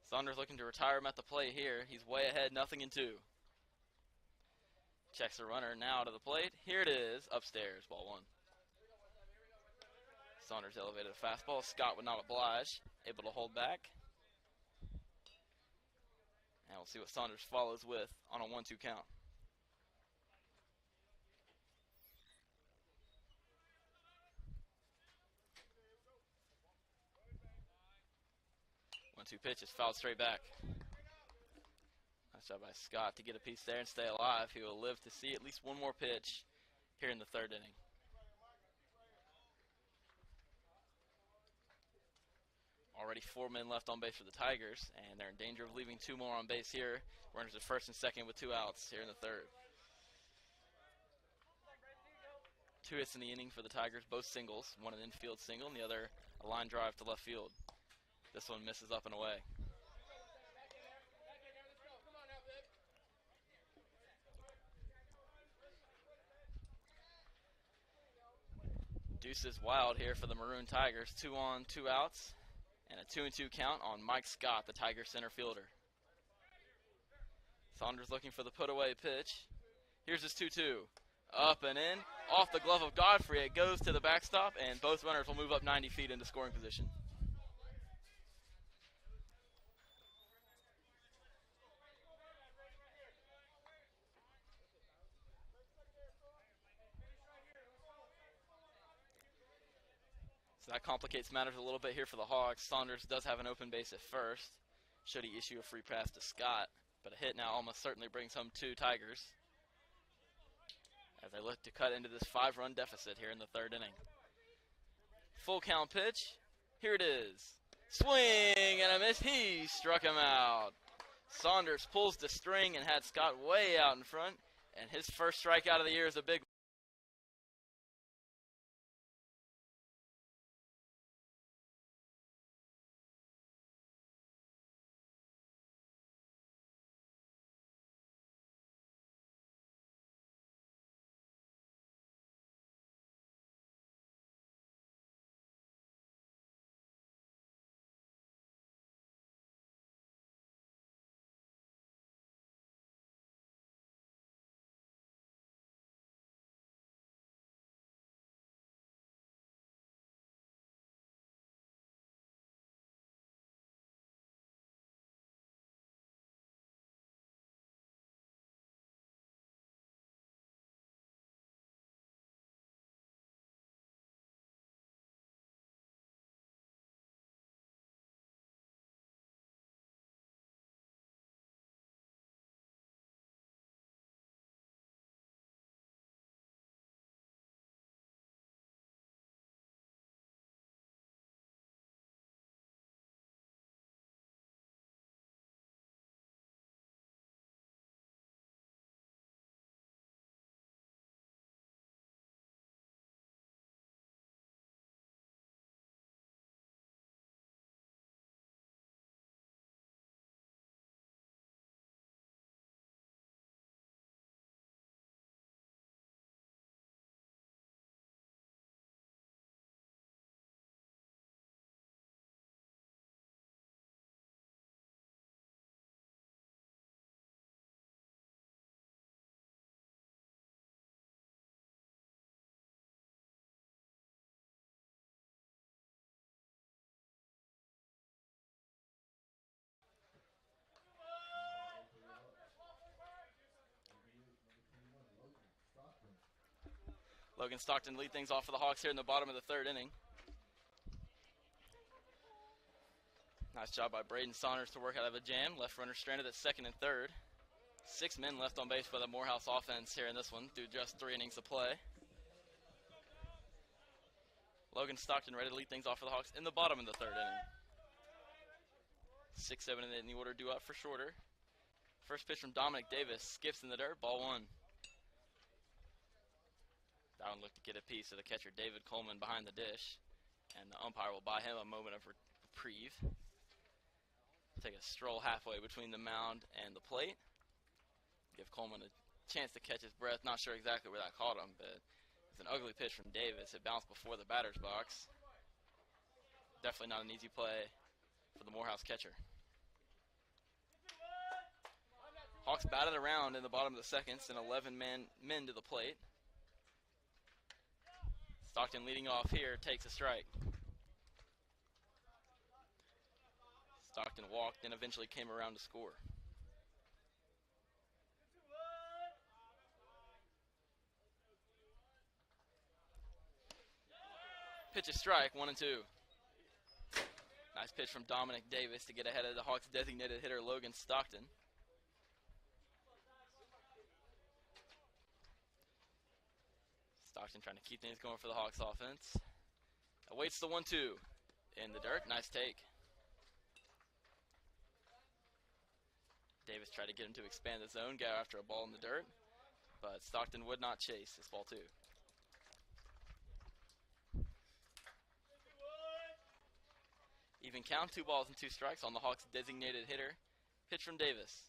Saunders looking to retire him at the plate here. He's way ahead, 0-2. Checks the runner now to the plate. Here it is, upstairs, ball 1. Saunders elevated a fastball. Scott would not oblige, able to hold back. And we'll see what Saunders follows with on a 1-2 count. 1-2 pitch is fouled straight back. Nice job by Scott to get a piece there and stay alive. He will live to see at least one more pitch here in the third inning. Already 4 men left on base for the Tigers, and they're in danger of leaving 2 more on base here. Runners at first and second with 2 outs here in the third. 2 hits in the inning for the Tigers, both singles. One an infield single and the other a line drive to left field. This one misses up and away. Deuce is wild here for the Maroon Tigers. 2 on, 2 outs, and a 2-2 count on Mike Scott, the Tiger center fielder. Saunders looking for the put-away pitch. Here's his 2-2. Up and in. Off the glove of Godfrey. It goes to the backstop, and both runners will move up 90 feet into scoring position. So that complicates matters a little bit here for the Hawks. Saunders does have an open base at first, should he issue a free pass to Scott, but a hit now almost certainly brings home 2 Tigers as they look to cut into this 5-run deficit here in the 3rd inning. Full count pitch. Here it is. Swing and a miss. He struck him out. Saunders pulls the string and had Scott way out in front, and his first strikeout of the year is a big one. Logan Stockton lead things off for the Hawks here in the bottom of the 3rd inning. Nice job by Braden Saunders to work out of a jam. Left runner stranded at 2nd and 3rd. 6 men left on base by the Morehouse offense here in this one through just 3 innings of play. Logan Stockton ready to lead things off for the Hawks in the bottom of the 3rd inning. 6, 7 in the order due up for Shorter. First pitch from Dominic Davis, skips in the dirt, ball 1. Down look to get a piece of the catcher David Coleman behind the dish, and the umpire will buy him a moment of reprieve. Take a stroll halfway between the mound and the plate. Give Coleman a chance to catch his breath. Not sure exactly where that caught him, but it's an ugly pitch from Davis. It bounced before the batter's box. Definitely not an easy play for the Morehouse catcher. Hawks batted around in the bottom of the 2nd, and 11 men to the plate. Stockton leading off here, takes a strike. Stockton walked and eventually came around to score. Pitch a strike, 1 and 2. Nice pitch from Dominic Davis to get ahead of the Hawks' designated hitter Logan Stockton. Stockton trying to keep things going for the Hawks offense. Awaits the 1-2 in the dirt. Nice take. Davis tried to get him to expand the zone, go after a ball in the dirt, but Stockton would not chase. It's ball 2. Even count, 2 balls and 2 strikes on the Hawks' designated hitter. Pitch from Davis.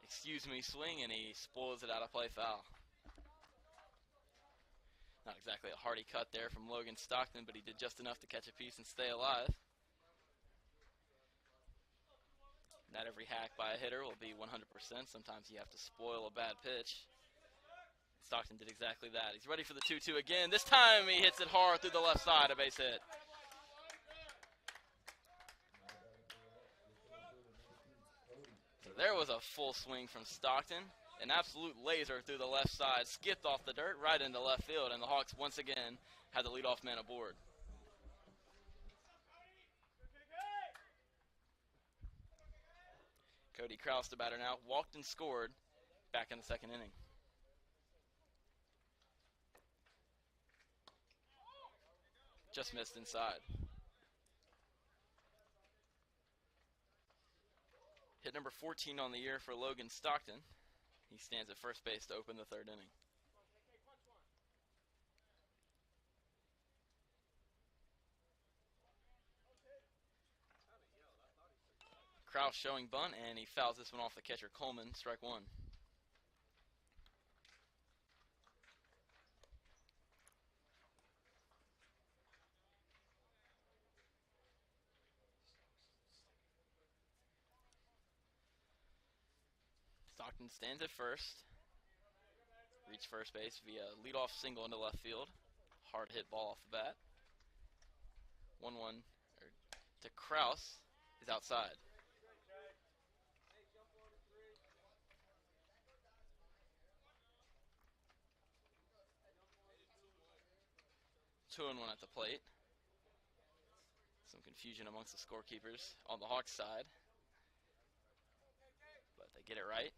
Excuse me, swing, and he spoils it out of play, foul. Not exactly a hearty cut there from Logan Stockton, but he did just enough to catch a piece and stay alive. Not every hack by a hitter will be 100%. Sometimes you have to spoil a bad pitch. Stockton did exactly that. He's ready for the 2-2 again. This time he hits it hard through the left side, a base hit. So there was a full swing from Stockton. An absolute laser through the left side, skipped off the dirt right into left field, and the Hawks once again had the leadoff man aboard. Cody Kraus, the batter now, walked and scored back in the second inning. Just missed inside. Hit number 14 on the year for Logan Stockton. He stands at first base to open the third inning. Kraus showing bunt, and he fouls this one off the catcher Coleman, strike one. Stockton stands at first. Reached first base via leadoff single into left field. Hard hit ball off the bat. 1-1 to Kraus is outside. Two and one at the plate. Some confusion amongst the scorekeepers on the Hawks side. But they get it right.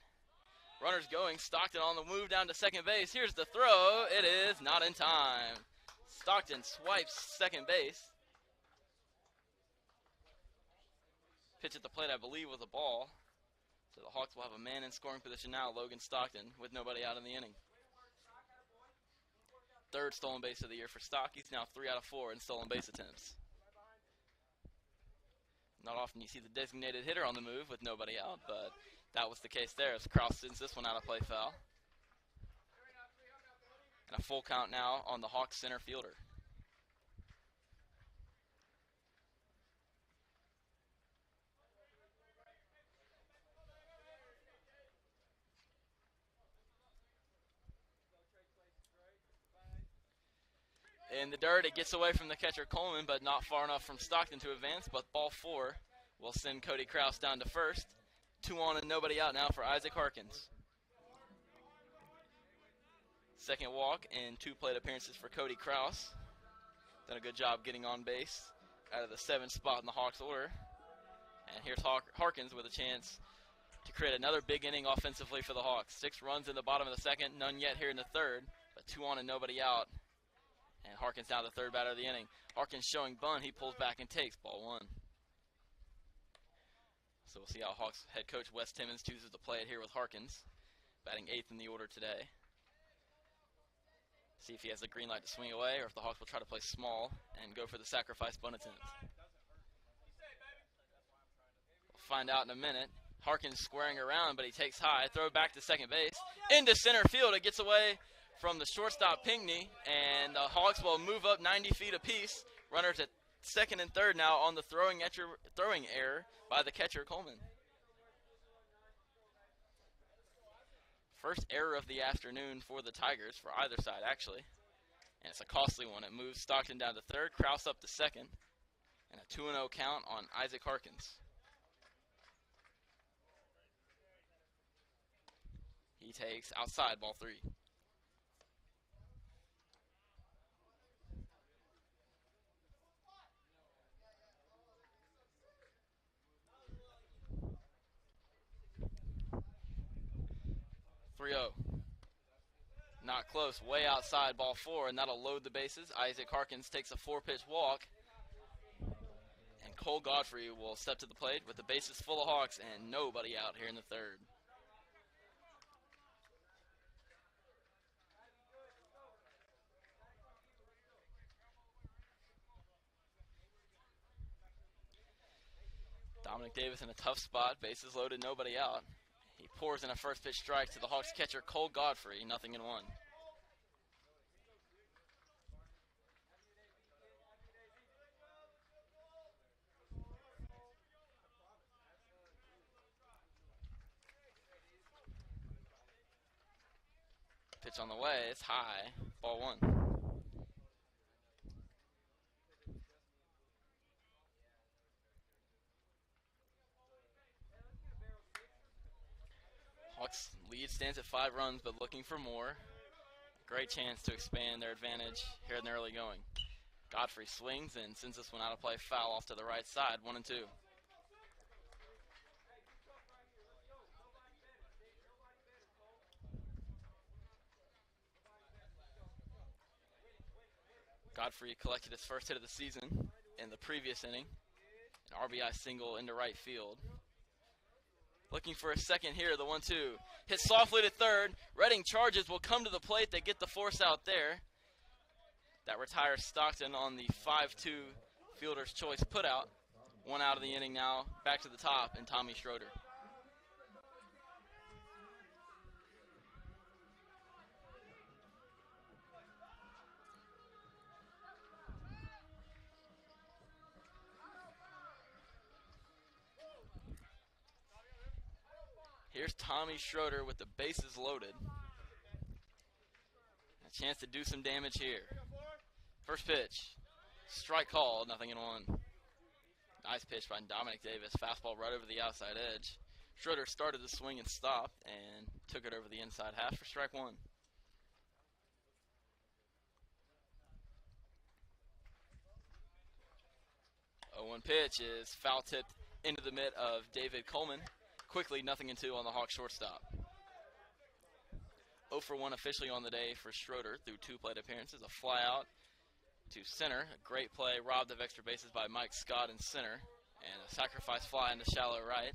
Runners going. Stockton on the move down to second base. Here's the throw. It is not in time. Stockton swipes second base. Pitch at the plate, I believe, was a ball. So the Hawks will have a man in scoring position now, Logan Stockton, with nobody out in the inning. Third stolen base of the year for Stock. He's now 3 out of 4 in stolen base attempts. Not often you see the designated hitter on the move with nobody out, but that was the case there as Kraus sends this one out of play foul. And a full count now on the Hawks center fielder. In the dirt, it gets away from the catcher Coleman, but not far enough from Stockton to advance. But ball 4 will send Cody Kraus down to first. 2 on and nobody out now for Isaac Harkins. Second walk and 2 plate appearances for Cody Kraus. Done a good job getting on base out of the 7th spot in the Hawks order. And here's Harkins with a chance to create another big inning offensively for the Hawks. 6 runs in the bottom of the second, none yet here in the third, but 2 on and nobody out. And Harkins now the third batter of the inning. Harkins showing bunt. He pulls back and takes ball 1. So we'll see how Hawks head coach Wes Timmons chooses to play it here with Harkins. Batting 8th in the order today. See if he has the green light to swing away or if the Hawks will try to play small and go for the sacrifice bunt attempt. We'll find out in a minute. Harkins squaring around, but he takes high. Throw back to second base. Into center field. It gets away from the shortstop Pinckney, and the Hawks will move up 90 feet apiece. Runners at second and third now on the throwing error by the catcher Coleman. First error of the afternoon for the Tigers, for either side actually. And it's a costly one. It moves Stockton down to third, Kraus up to second, and a 2-0 count on Isaac Harkins. He takes outside ball 3. Not close, way outside ball 4, and that'll load the bases. Isaac Harkins takes a 4-pitch walk, and Cole Godfrey will step to the plate with the bases full of Hawks and nobody out here in the third. Dominic Davis in a tough spot. Bases loaded, nobody out. He pours in a first pitch strike to the Hawks catcher Cole Godfrey, 0-1. Pitch on the way, it's high, ball 1. Hawks lead stands at 5 runs, but looking for more. Great chance to expand their advantage here in the early going. Godfrey swings and sends this one out of play, foul off to the right side, 1-2. Godfrey collected his first hit of the season in the previous inning, an RBI single into right field. Looking for a second here, the 1-2. Hit softly to third. Reading charges, will come to the plate. They get the force out there. That retires Stockton on the 5-2 fielder's choice putout. 1 out of the inning now. Back to the top, and Tommy Schroeder. Here's Tommy Schroeder with the bases loaded. A chance to do some damage here. First pitch. Strike called, 0-1. Nice pitch by Dominic Davis. Fastball right over the outside edge. Schroeder started the swing and stopped and took it over the inside half for strike 1. The 0-1 pitch is foul tipped into the mitt of David Coleman. Quickly, 0-2 on the Hawks shortstop. 0 for 1 officially on the day for Schroeder through 2 plate appearances. A fly out to center. A great play, robbed of extra bases by Mike Scott in center. And a sacrifice fly into shallow right.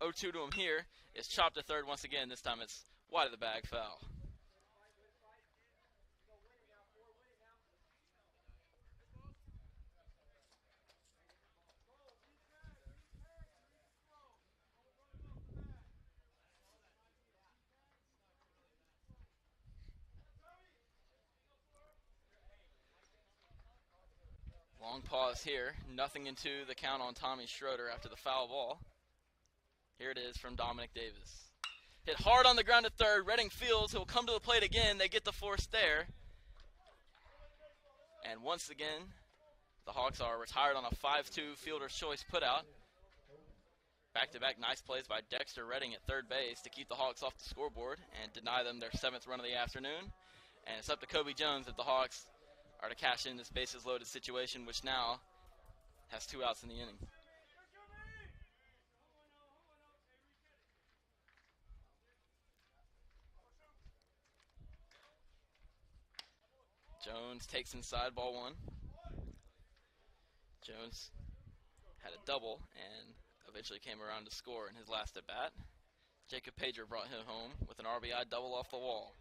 0-2 to him here. It's chopped to third once again. This time it's wide of the bag, foul. Long pause here. 0-2 the count on Tommy Schroeder after the foul ball. Here it is from Dominic Davis. Hit hard on the ground to third. Reading fields. He'll come to the plate again. They get the force there. And once again, the Hawks are retired on a 5-2 fielder's choice putout. Back-to-back nice plays by Dexter Redding at third base to keep the Hawks off the scoreboard and deny them their 7th run of the afternoon. And it's up to Kobe Jones if the Hawks are to cash in this bases-loaded situation, which now has 2 outs in the inning. Jones takes inside, ball 1. Jones had a double and eventually came around to score in his last at-bat. Jacob Pager brought him home with an RBI double off the wall.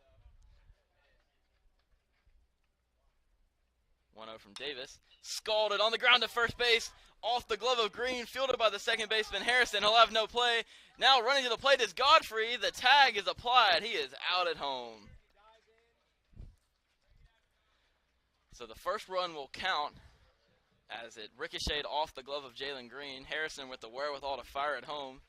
1-0 from Davis. Scalded on the ground to first base. Off the glove of Green. Fielded by the second baseman Harrison. He'll have no play. Now running to the plate is Godfrey. The tag is applied. He is out at home. So the first run will count as it ricocheted off the glove of Jalen Green. Harrison with the wherewithal to fire it home.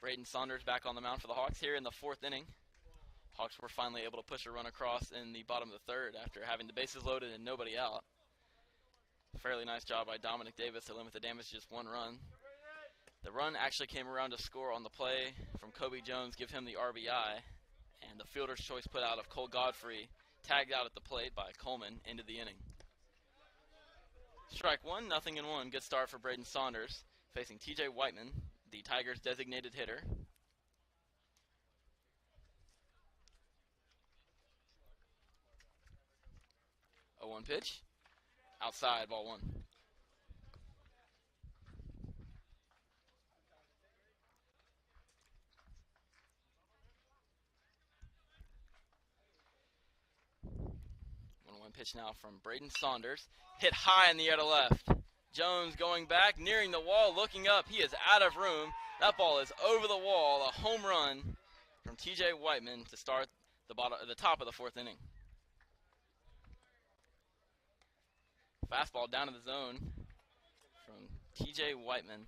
Braden Saunders back on the mound for the Hawks here in the 4th inning. Hawks were finally able to push a run across in the bottom of the 3rd after having the bases loaded and nobody out. Fairly nice job by Dominic Davis to limit the damage to just 1 run. The run actually came around to score on the play from Kobe Jones, give him the RBI, and the fielder's choice put out of Cole Godfrey, tagged out at the plate by Coleman, into the inning. Strike 1, 0-1. Good start for Braden Saunders, facing TJ Whiteman, the Tigers' designated hitter. 0-1 pitch. Outside, ball 1. One pitch now from Braden Saunders. Hit high in the air to left. Jones going back, nearing the wall, looking up. He is out of room. That ball is over the wall. A home run from TJ Whiteman to start the top of the 4th inning. Fastball down to the zone from TJ Whiteman.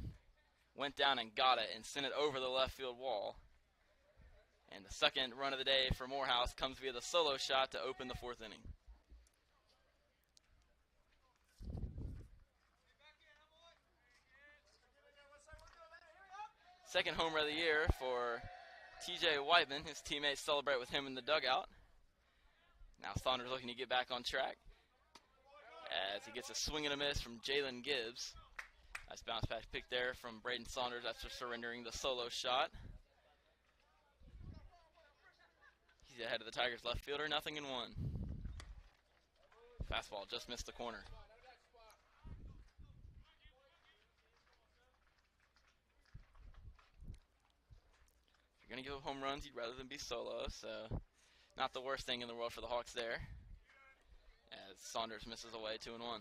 Went down and got it and sent it over the left field wall. And the second run of the day for Morehouse comes via the solo shot to open the 4th inning. Second homer of the year for TJ Whiteman. His teammates celebrate with him in the dugout. Now Saunders looking to get back on track as he gets a swing and a miss from Jalen Gibbs. Nice bounce back pick there from Braden Saunders after surrendering the solo shot. He's ahead of the Tigers left fielder, 0-1. Fastball just missed the corner. If you're going to give up home runs, you'd rather than be solo, so not the worst thing in the world for the Hawks there, as Saunders misses away 2-1.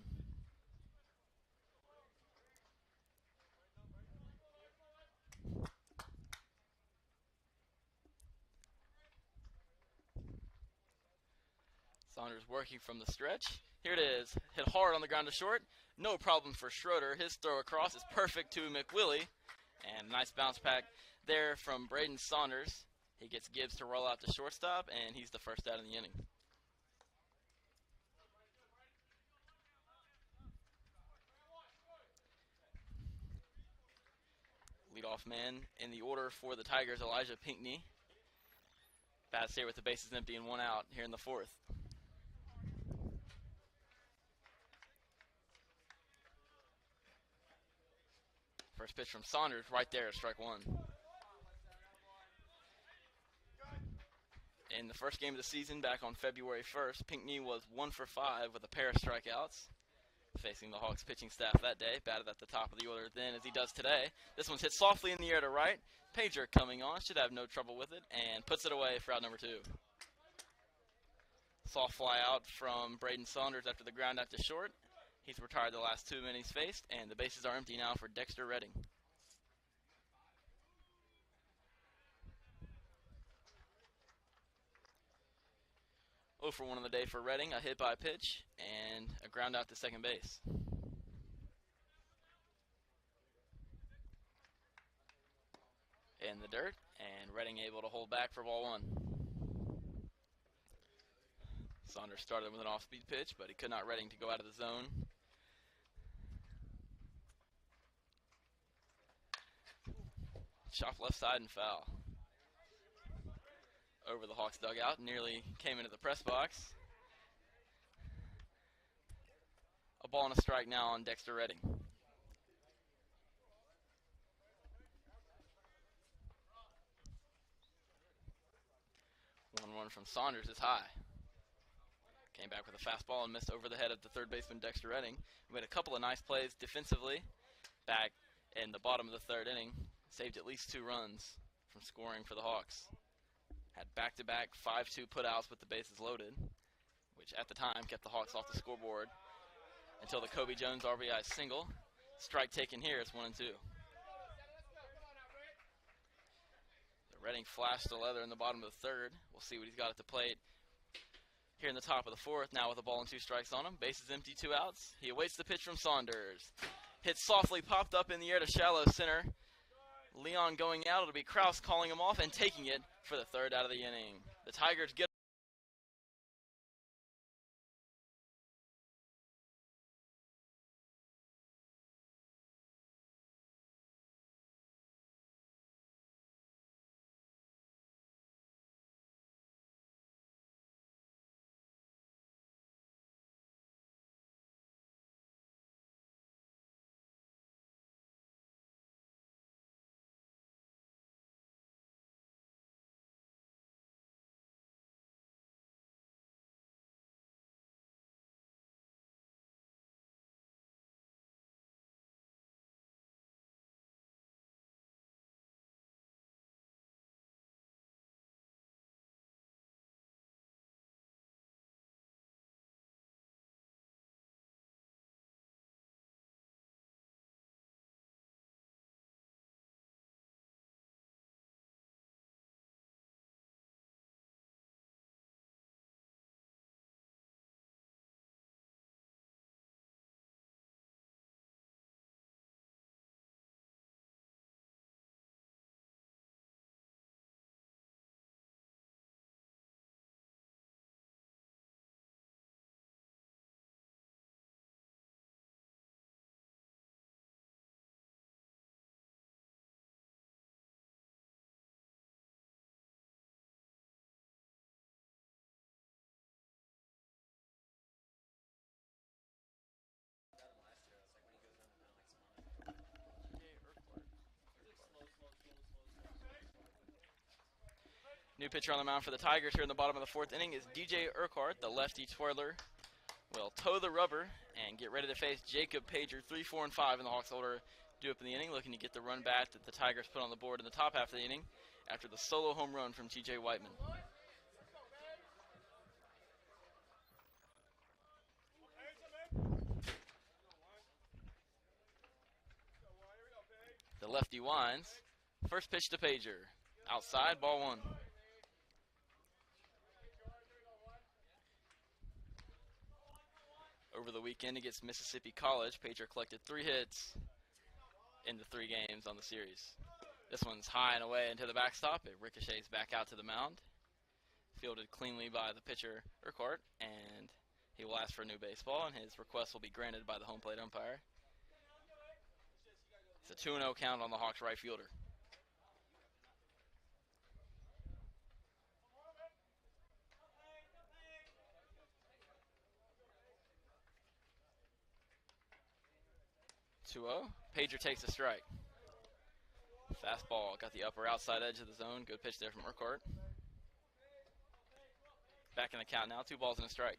Saunders working from the stretch. Here it is. Hit hard on the ground to short. No problem for Schroeder. His throw across is perfect to McWillie. And nice bounce back there from Braden Saunders. He gets Gibbs to roll out to shortstop, and he's the first out in the inning. Leadoff man in the order for the Tigers, Elijah Pinckney. Bats here with the bases empty and 1 out here in the 4th. First pitch from Saunders right there, strike 1. In the first game of the season back on February 1st, Pinckney was 1 for 5 with a pair of strikeouts. Facing the Hawks pitching staff that day, batted at the top of the order then as he does today. This one's hit softly in the air to right. Pager coming on, should have no trouble with it, and puts it away for out number 2. Soft fly out from Braden Saunders after the ground out to short. He's retired the last 2 innings faced, and the bases are empty now for Dexter Redding. Oh for 1 on the day for Redding, a hit by pitch, and a ground out to second base. In the dirt, and Redding able to hold back for ball 1. Saunders started with an off-speed pitch, but he could not Redding to go out of the zone. Chop left side and foul. Over the Hawks dugout, nearly came into the press box. A ball and a strike now on Dexter Redding. 1-1 from Saunders is high. Came back with a fastball and missed over the head of the third baseman Dexter Redding. We made a couple of nice plays defensively back in the bottom of the 3rd inning. Saved at least 2 runs from scoring for the Hawks. Had back-to-back 5-2 putouts with the bases loaded, which at the time kept the Hawks off the scoreboard until the Kobe Jones RBI single. Strike taken here, it's 1-2. The Redding flashed the leather in the bottom of the 3rd. We'll see what he's got at the plate here in the top of the 4th, now with a ball and 2 strikes on him. Bases empty, 2 outs. He awaits the pitch from Saunders. Hit softly, popped up in the air to shallow center. Leon going out. It'll be Kraus calling him off and taking it for the third out of the inning. The Tigers get new pitcher on the mound for the Tigers here in the bottom of the fourth inning is DJ Urquhart, the lefty twirler. Will toe the rubber and get ready to face Jacob Pager, 3, 4, and 5 in the Hawks order due up in the inning, looking to get the run back that the Tigers put on the board in the top half of the inning after the solo home run from TJ Whiteman. The lefty winds. First pitch to Pager. Outside, ball one. Over the weekend against Mississippi College, Pager collected 3 hits in the 3 games on the series. This one's high and away into the backstop. It ricochets back out to the mound. Fielded cleanly by the pitcher, Urquhart, and he will ask for a new baseball, and his request will be granted by the home plate umpire. It's a 2-0 count on the Hawks right fielder. Pager takes a strike. Fastball got the upper outside edge of the zone. Good pitch there from Urquhart. Back in the count now. 2 balls and a strike.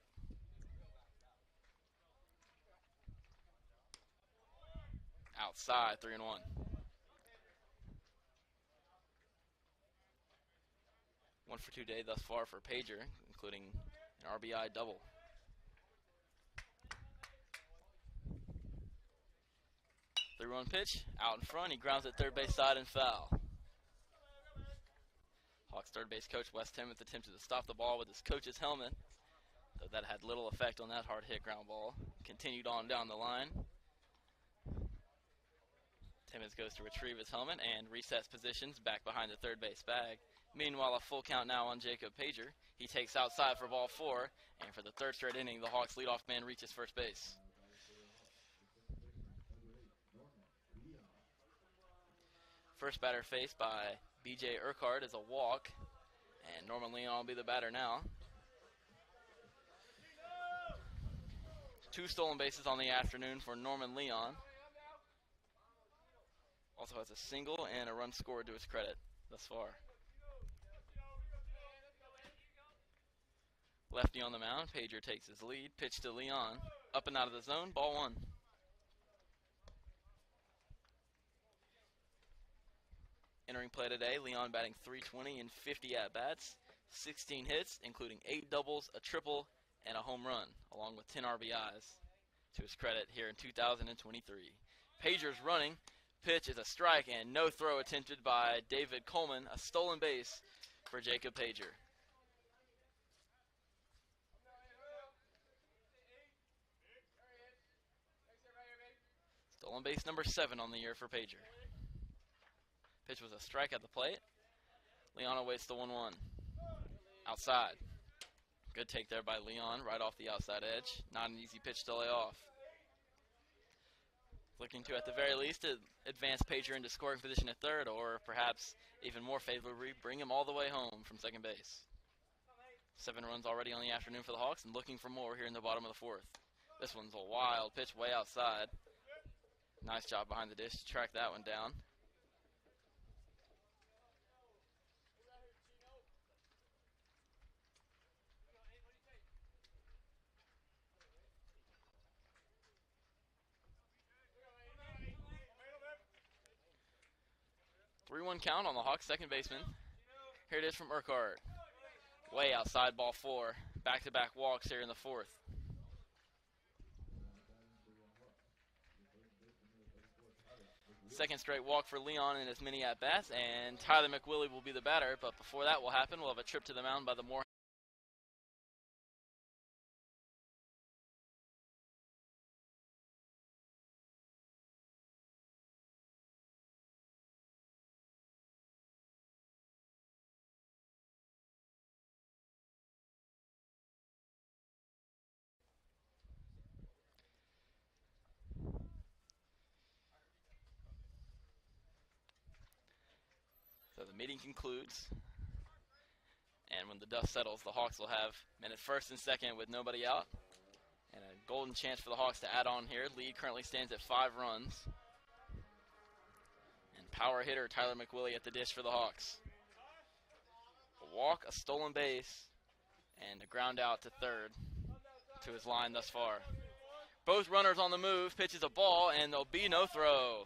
Outside, 3-1. One for 2 day thus far for Pager, including an RBI double. The 3-1 pitch, out in front. He grounds it third base side and foul. Hawks third base coach Wes Timmons attempted to stop the ball with his coach's helmet, though that had little effect on that hard hit ground ball. Continued on down the line. Timmons goes to retrieve his helmet and resets positions back behind the third base bag. Meanwhile, a full count now on Jacob Pager. He takes outside for ball 4, and for the third straight inning, the Hawks leadoff man reaches first base. First batter faced by B.J. Urquhart is a walk, and Norman Leon will be the batter now. 2 stolen bases on the afternoon for Norman Leon. Also has a single and a run scored to his credit thus far. Lefty on the mound, Pager takes his lead. Pitch to Leon, up and out of the zone, ball 1. Entering play today, Leon batting .320 in 50 at-bats, 16 hits, including 8 doubles, a triple, and a home run, along with 10 RBIs to his credit here in 2023. Pager's running. Pitch is a strike and no throw attempted by David Coleman, a stolen base for Jacob Pager. Stolen base number 7 on the year for Pager. Pitch was a strike at the plate. Leon awaits the 1-1. Outside. Good take there by Leon, right off the outside edge. Not an easy pitch to lay off. Looking to, at the very least, to advance Pager into scoring position at third, or perhaps even more favorably, bring him all the way home from second base. 7 runs already on the afternoon for the Hawks, and looking for more here in the bottom of the 4th. This one's a wild pitch way outside. Nice job behind the dish to track that one down. Three-one count on the Hawks' second baseman. Here it is from Urquhart. Way outside, ball 4. Back-to-back walks here in the 4th. Second straight walk for Leon in as many at-bats, and Tyler McWillie will be the batter. But before that will happen, we'll have a trip to the mound by the Morehouse. So the meeting concludes, and when the dust settles, the Hawks will have men at first and second with nobody out, and a golden chance for the Hawks to add on here. Lead currently stands at 5 runs. And power hitter Tyler McWillie at the dish for the Hawks. A walk, a stolen base, and a ground out to third to his line thus far. Both runners on the move, pitches a ball, and there'll be no throw.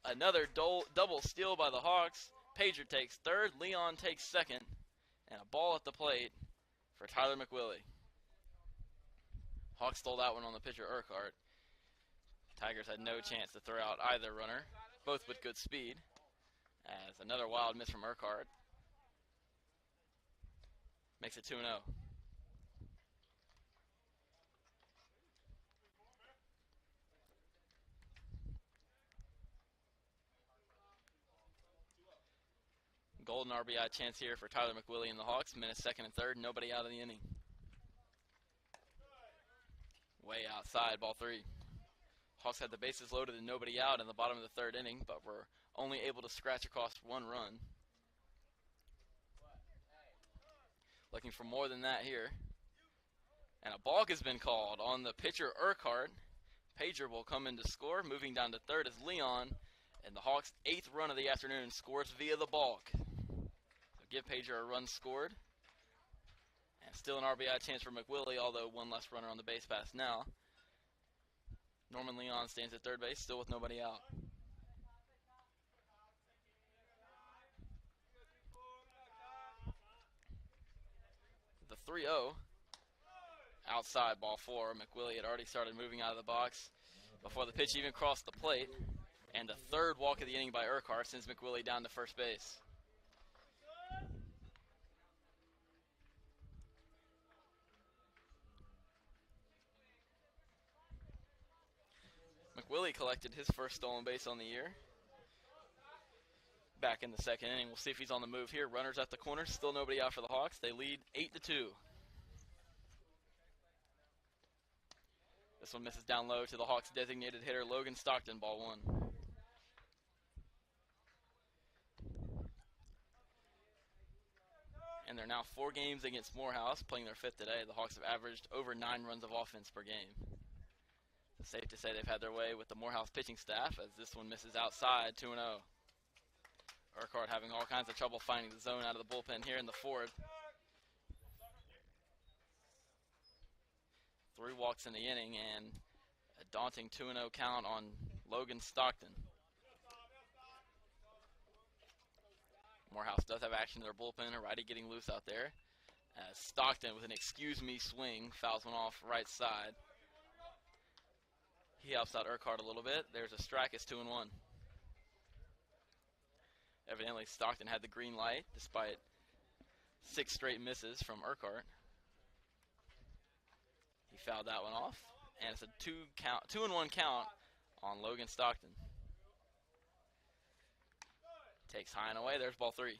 Another double steal by the Hawks. Pager takes third, Leon takes second, and a ball at the plate for Tyler McWillie. Hawks stole that one on the pitcher Urquhart. Tigers had no chance to throw out either runner, both with good speed, as another wild miss from Urquhart makes it 2-0. Golden RBI chance here for Tyler McWillie and the Hawks. Minutes second and third, nobody out of the inning. Way outside, ball 3. Hawks had the bases loaded and nobody out in the bottom of the 3rd inning, but were only able to scratch across 1 run. Looking for more than that here. And a balk has been called on the pitcher Urquhart. Pager will come in to score. Moving down to third is Leon. And the Hawks' 8th run of the afternoon scores via the balk. So give Pager a run scored. And still an RBI chance for McWillie, although one less runner on the base pass now. Norman Leon stands at third base, still with nobody out. The 3-0. Outside, ball 4. McWillie had already started moving out of the box before the pitch even crossed the plate. And the 3rd walk of the inning by Urquhart sends McWillie down to first base. McWillie collected his first stolen base on the year. Back in the 2nd inning. We'll see if he's on the move here. Runners at the corner. Still nobody out for the Hawks. They lead 8-2. This one misses down low to the Hawks' designated hitter, Logan Stockton, ball 1. And they're now 4 games against Morehouse, playing their 5th today. The Hawks have averaged over 9 runs of offense per game. It's safe to say they've had their way with the Morehouse pitching staff, as this one misses outside, 2-0. Urquhart having all kinds of trouble finding the zone out of the bullpen here in the 4th. 3 walks in the inning and a daunting 2-0 count on Logan Stockton. Morehouse does have action in their bullpen, a righty getting loose out there. As Stockton with an excuse-me swing fouls one off right side. He helps out Urquhart a little bit. There's a strike, it's 2-1. Evidently Stockton had the green light despite 6 straight misses from Urquhart. He fouled that one off, and it's a 2-1 count on Logan Stockton. Takes high and away. There's ball 3.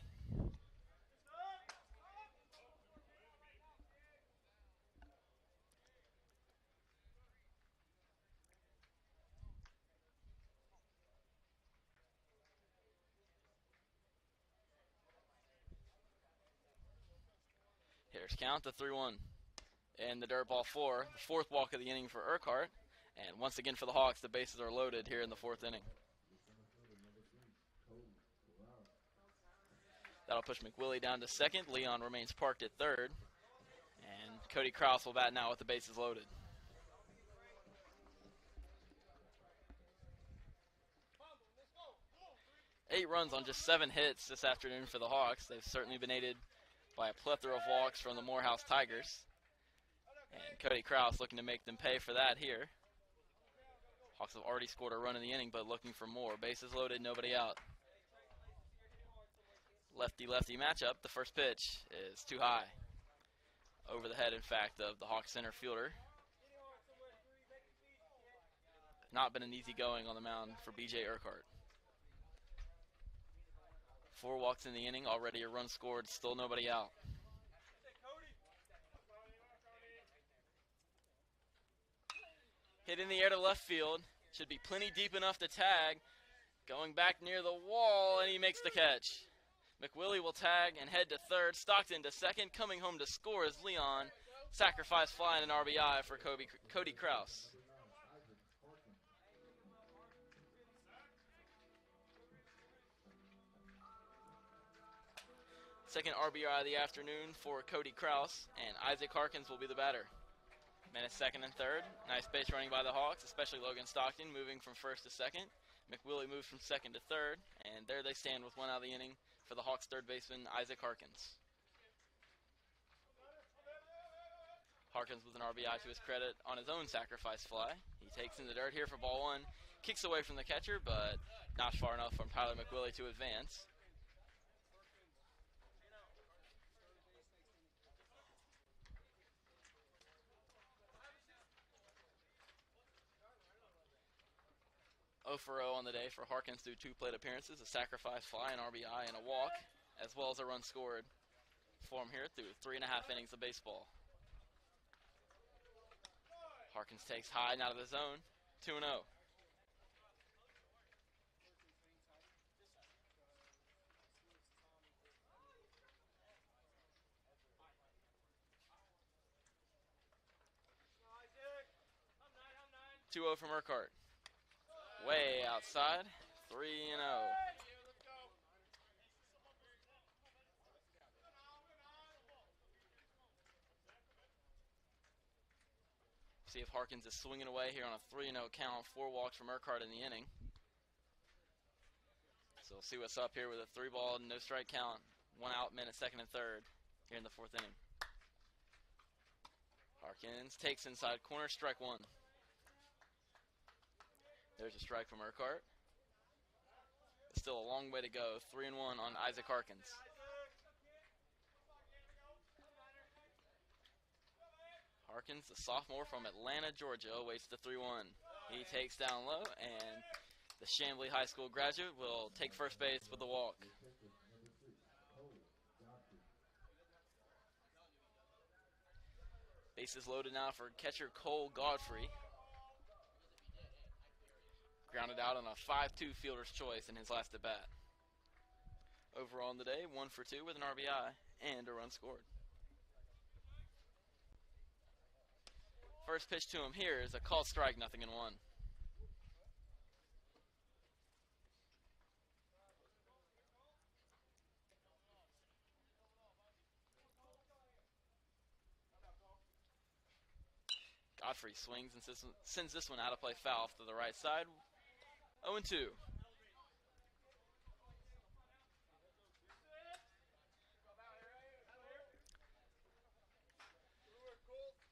Hitters count to 3-1. And the dirt ball 4, the 4th walk of the inning for Urquhart. And once again for the Hawks, the bases are loaded here in the 4th inning. That'll push McWillie down to second. Leon remains parked at third. And Cody Kraus will bat now with the bases loaded. Eight runs on just 7 hits this afternoon for the Hawks. They've certainly been aided by a plethora of walks from the Morehouse Tigers. And Cody Kraus looking to make them pay for that here. Hawks have already scored a run in the inning, but looking for more. Bases loaded, nobody out. Lefty-lefty matchup. The first pitch is too high. Over the head, in fact, of the Hawks center fielder. Not been an easy going on the mound for B.J. Urquhart. 4 walks in the inning, already a run scored, still nobody out. Hit in the air to left field. Should be plenty deep enough to tag. Going back near the wall, and he makes the catch. McWillie will tag and head to third. Stockton to second. Coming home to score is Leon. Sacrifice fly and an RBI for Cody Kraus. Second RBI of the afternoon for Cody Kraus, and Isaac Harkins will be the batter. Men at second and third. Nice base running by the Hawks, especially Logan Stockton moving from first to second. McWillie moves from second to third, and there they stand with 1 out of the inning for the Hawks third baseman, Isaac Harkins. Harkins with an RBI to his credit on his own sacrifice fly. He takes in the dirt here for ball 1. Kicks away from the catcher, but not far enough from Tyler McWillie to advance. Oh for 0 on the day for Harkins through 2 plate appearances, a sacrifice fly, an RBI, and a walk, as well as a run scored for him here through 3.5 innings of baseball. Harkins takes high and out of the zone, 2-0. 2-0 from Urquhart. Way outside, 3-0. See if Harkins is swinging away here on a 3-0 count. 4 walks from Urquhart in the inning. So we'll see what's up here with a 3-ball, no strike count. 1 out, men at second and third here in the 4th inning. Harkins takes inside corner, strike 1. There's a strike from Urquhart. Still a long way to go. 3-1 on Isaac Harkins. Harkins, the sophomore from Atlanta, Georgia, awaits the 3-1. He takes down low, and the Chamblee High School graduate will take first base with a walk. Bases loaded now for catcher Cole Godfrey. Grounded out on a 5-2 fielder's choice in his last at-bat. Overall on the day, 1 for 2 with an RBI and a run scored. First pitch to him here is a called strike, 0-1. Godfrey swings and sends this one out of play foul to the right side. 0-2.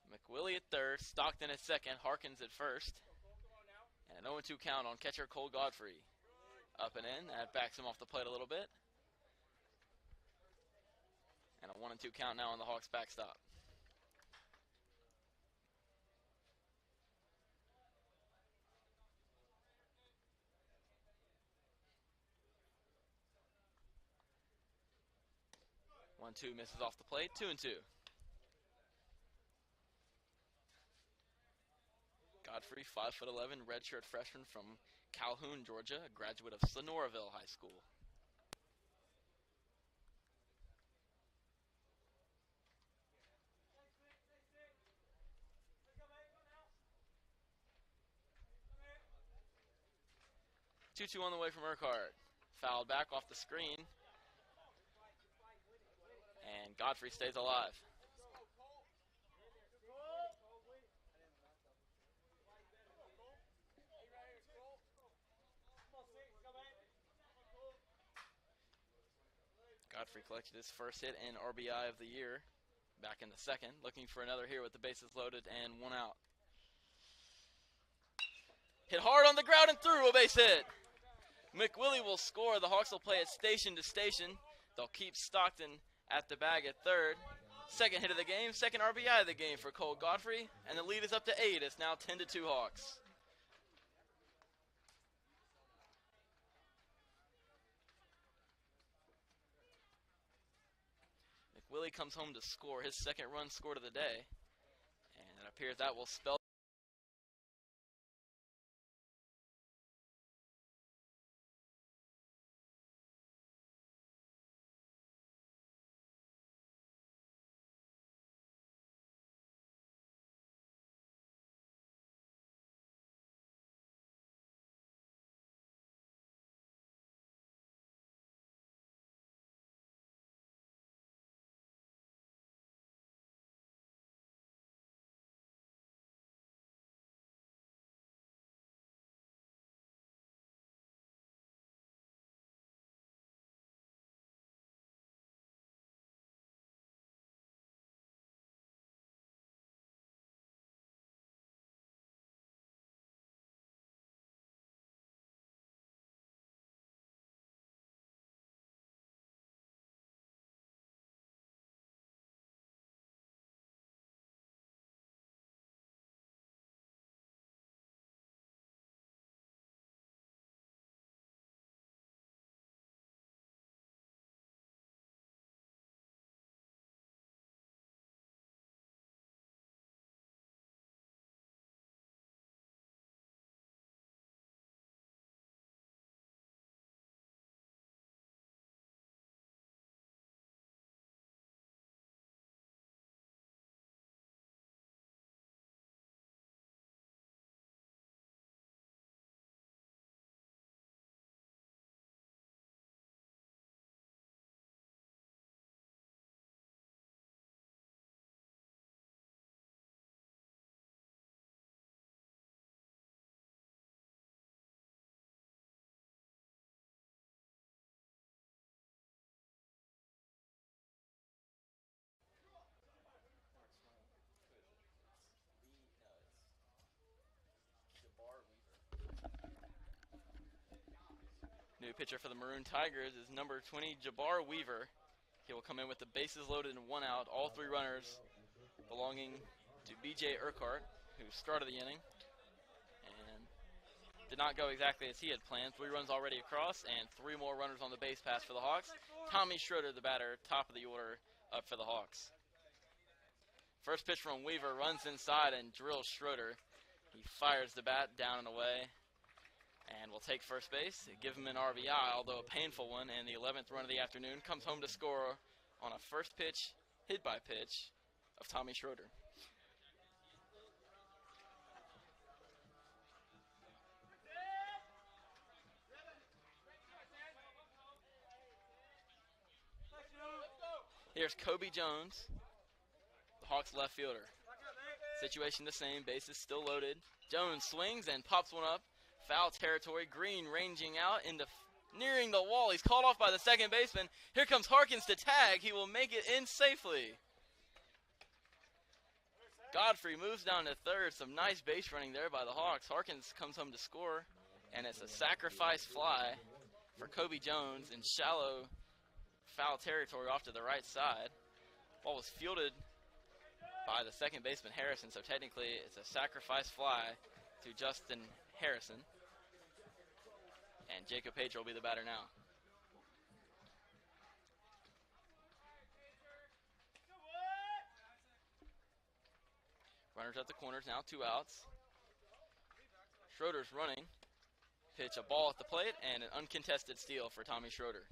McWillie at third, Stockton at second, Harkins at first. And an 0-2 count on catcher Cole Godfrey. Up and in, that backs him off the plate a little bit. And a 1-2 count now on the Hawks backstop. 1-2 misses off the plate. 2-2. Godfrey, 5'11", redshirt freshman from Calhoun, Georgia, a graduate of Sonoraville High School. Two-two on the way from Urquhart. Fouled back off the screen. And Godfrey stays alive. Godfrey collected his first hit and RBI of the year back in the second. Looking for another here with the bases loaded and one out. Hit hard on the ground and through, a base hit. McWillie will score. The Hawks will play it station to station. They'll keep Stockton at the bag at third. Second hit of the game, second RBI of the game for Cole Godfrey, and the lead is up to 8. It's now 10-2 Hawks. McWillie comes home to score his second run scored of the day, and it appears that will spell new pitcher for the Maroon Tigers is number 20, Jabbar Weaver. He will come in with the bases loaded and one out. All three runners belonging to B.J. Urquhart, who started the inning and did not go exactly as he had planned. 3 runs already across and 3 more runners on the base pass for the Hawks. Tommy Schroeder, the batter, top of the order up for the Hawks. First pitch from Weaver, runs inside and drills Schroeder. He fires the bat down and away and will take first base. Give him an RBI, although a painful one, and the 11th run of the afternoon comes home to score on a first pitch, hit by pitch of Tommy Schroeder. Here's Kobe Jones, the Hawks left fielder. Situation the same, bases still loaded. Jones swings and pops one up. Foul territory, Green ranging out into nearing the wall. He's called off by the second baseman. Here comes Harkins to tag. He will make it in safely. Godfrey moves down to third. Some nice base running there by the Hawks. Harkins comes home to score, and it's a sacrifice fly for Kobe Jones in shallow foul territory off to the right side. Ball was fielded by the second baseman Harrison, so technically it's a sacrifice fly to Justin Harrison. And Jacob Pedro will be the batter now. Runners at the corners now, 2 outs. Schroeder's running. Pitch a ball at the plate and an uncontested steal for Tommy Schroeder.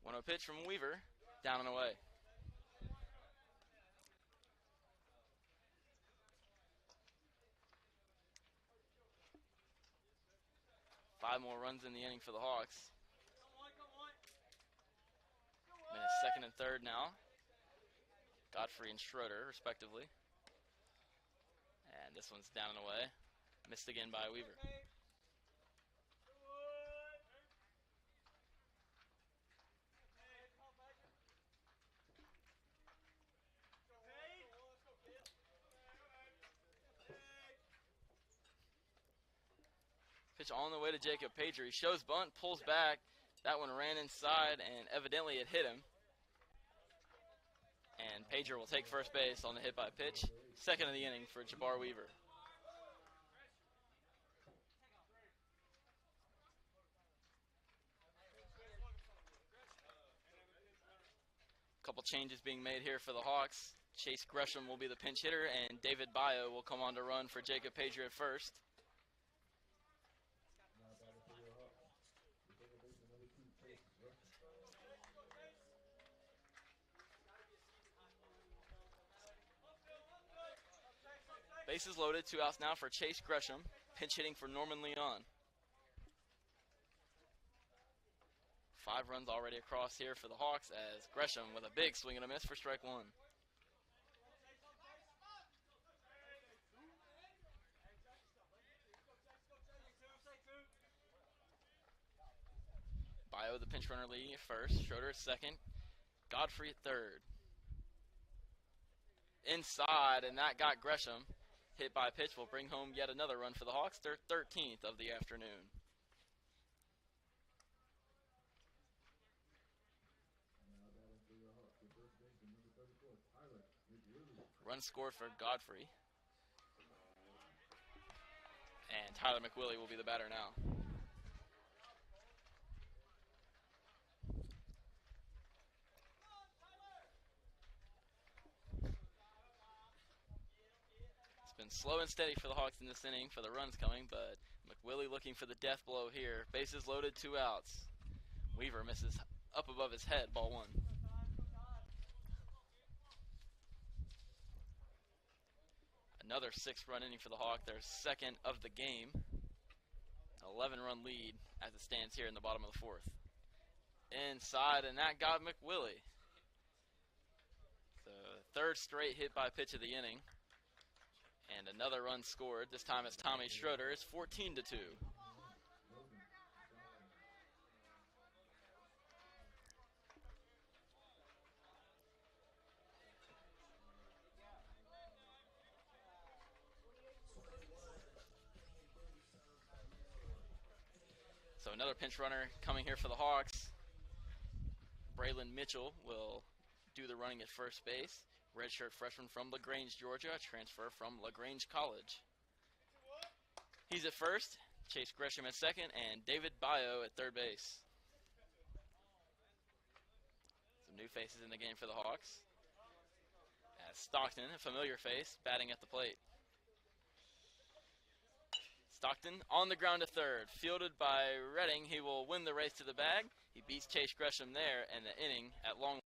One-0 pitch from Weaver, down and away. Five more runs in the inning for the Hawks. Minutes second and third now. Godfrey and Schroeder, respectively. And this one's down and away. Missed again by Weaver. Pitch on the way to Jacob Pager. He shows bunt, pulls back. That one ran inside, and evidently it hit him. And Pager will take first base on the hit by pitch. Second of the inning for Jabbar Weaver. Couple changes being made here for the Hawks. Chase Gresham will be the pinch hitter, and David Bayo will come on to run for Jacob Pager at first. Bases loaded, 2 outs now for Chase Gresham, pinch hitting for Norman Leon. 5 runs already across here for the Hawks as Gresham with a big swing and a miss for strike 1. Bayo, the pinch runner, leading at first. Schroeder at second. Godfrey at third. Inside, and that got Gresham. Hit by pitch will bring home yet another run for the Hawks, their 13th of the afternoon. Run scored for Godfrey. And Tyler McWillie will be the batter now. Been slow and steady for the Hawks in this inning for the runs coming, but McWillie looking for the death blow here. Bases loaded, 2 outs. Weaver misses up above his head, ball 1. Another 6-run inning for the Hawks, their second of the game. 11-run lead as it stands here in the bottom of the 4th. Inside, and that got McWillie. The third straight hit by pitch of the inning. And another run scored. This time it's Tommy Schroeder. It's 14-2. So another pinch runner coming here for the Hawks. Braylon Mitchell will do the running at first base. Redshirt freshman from LaGrange, Georgia, a transfer from LaGrange College. He's at first, Chase Gresham at second, and David Bayo at third base. Some new faces in the game for the Hawks. As Stockton, a familiar face, batting at the plate. Stockton on the ground to third, fielded by Redding. He will win the race to the bag. He beats Chase Gresham there, and the inning at long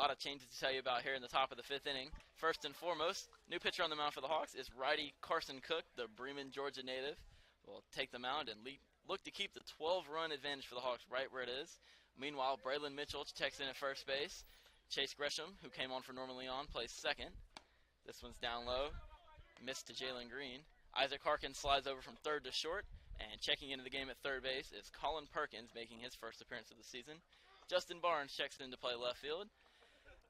lot of changes to tell you about here in the top of the 5th inning. First and foremost, new pitcher on the mound for the Hawks is righty Carson Cook, the Bremen, Georgia native. Will take the mound and look to keep the 12-run advantage for the Hawks right where it is. Meanwhile, Braylon Mitchell checks in at first base. Chase Gresham, who came on for Norman Leon, plays second. This one's down low, missed to Jalen Green. Isaac Harkins slides over from third to short, and checking into the game at third base is Colin Perkins, making his first appearance of the season. Justin Barnes checks in to play left field,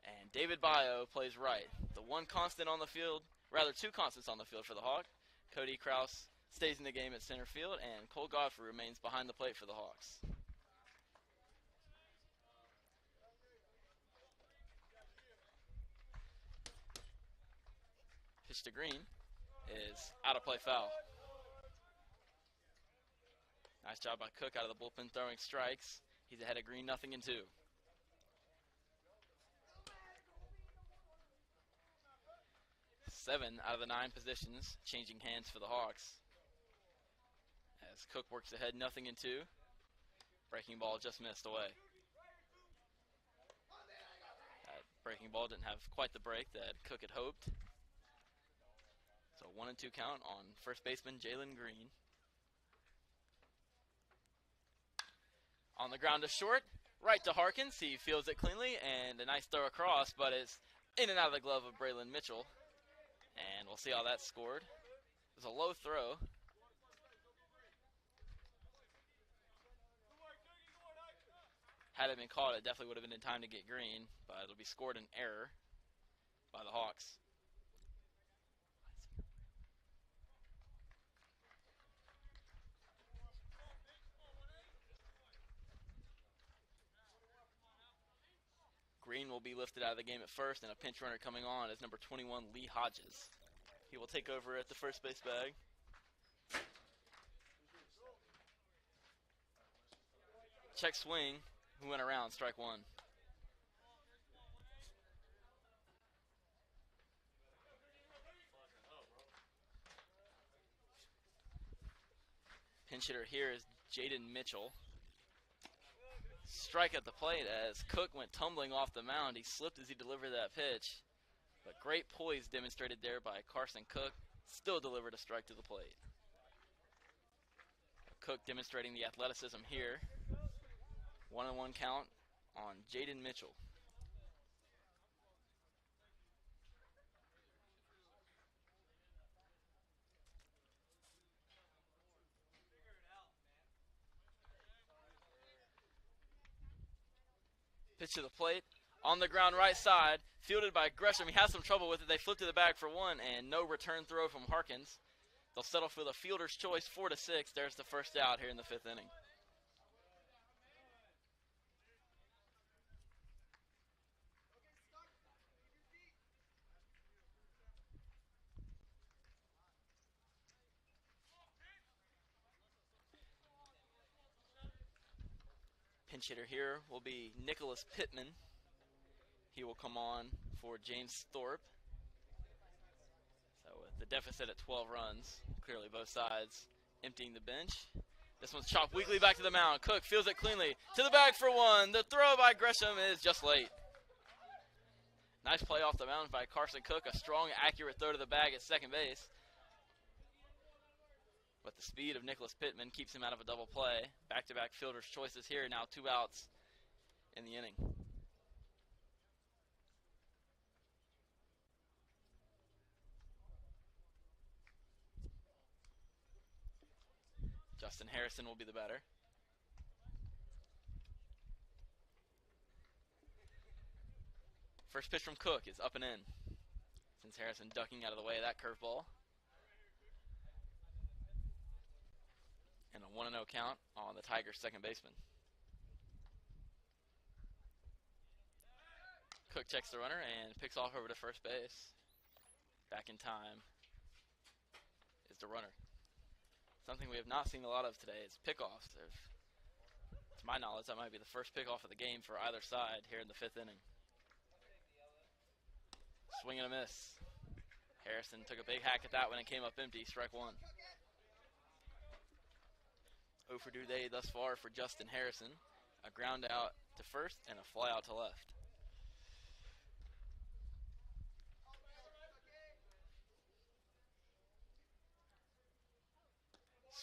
and David Bayo plays right. The one constant on the field, rather two constants on the field for the Hawks. Cody Kraus stays in the game at center field, and Cole Godfrey remains behind the plate for the Hawks. Pitch to Green is out of play, foul. Nice job by Cook out of the bullpen throwing strikes. He's ahead of Green, 0-2. 7 out of the 9 positions changing hands for the Hawks. As Cook works ahead, 0-2. Breaking ball just missed away. That breaking ball didn't have quite the break that Cook had hoped. So 1-2 count on first baseman Jalen Green. On the ground to short, right to Harkins. He fields it cleanly, and a nice throw across, but it's in and out of the glove of Braylon Mitchell. And we'll see how that's scored. It was a low throw. Had it been caught, it definitely would have been in time to get Green, but it'll be scored an error by the Hawks. Green will be lifted out of the game at first, and a pinch runner coming on is number 21, Lee Hodges. He will take over at the first base bag. Check swing, who went around, strike one. Pinch hitter here is Jaden Mitchell. Strike at the plate as Cook went tumbling off the mound. He slipped as he delivered that pitch. But great poise demonstrated there by Carson Cook. Still delivered a strike to the plate. Cook demonstrating the athleticism here. 1-1 count on Jaden Mitchell. Pitch to the plate, on the ground right side, fielded by Gresham. He has some trouble with it. They flip to the bag for one, and no return throw from Harkins. They'll settle for the fielder's choice, 4-6. There's the first out here in the 5th inning. Pinch hitter here will be Nicholas Pittman. He will come on for James Thorpe. So with the deficit at 12 runs, clearly both sides emptying the bench. This one's chopped weakly back to the mound. Cook fields it cleanly to the bag for one. The throw by Gresham is just late. Nice play off the mound by Carson Cook. A strong, accurate throw to the bag at second base. But the speed of Nicholas Pittman keeps him out of a double play. Back-to-back fielder's choices here. Now 2 outs in the inning. Justin Harrison will be the batter. First pitch from Cook is up and in. Since Harrison ducking out of the way of that curveball. And a 1-0 count on the Tigers' second baseman. Cook checks the runner and picks off over to first base. Back in time is the runner. Something we have not seen a lot of today is pickoffs. To my knowledge, that might be the first pickoff of the game for either side here in the 5th inning. Swing and a miss. Harrison took a big hack at that one and came up empty, strike one. 0 for 2 day thus far for Justin Harrison. A ground out to first and a fly out to left.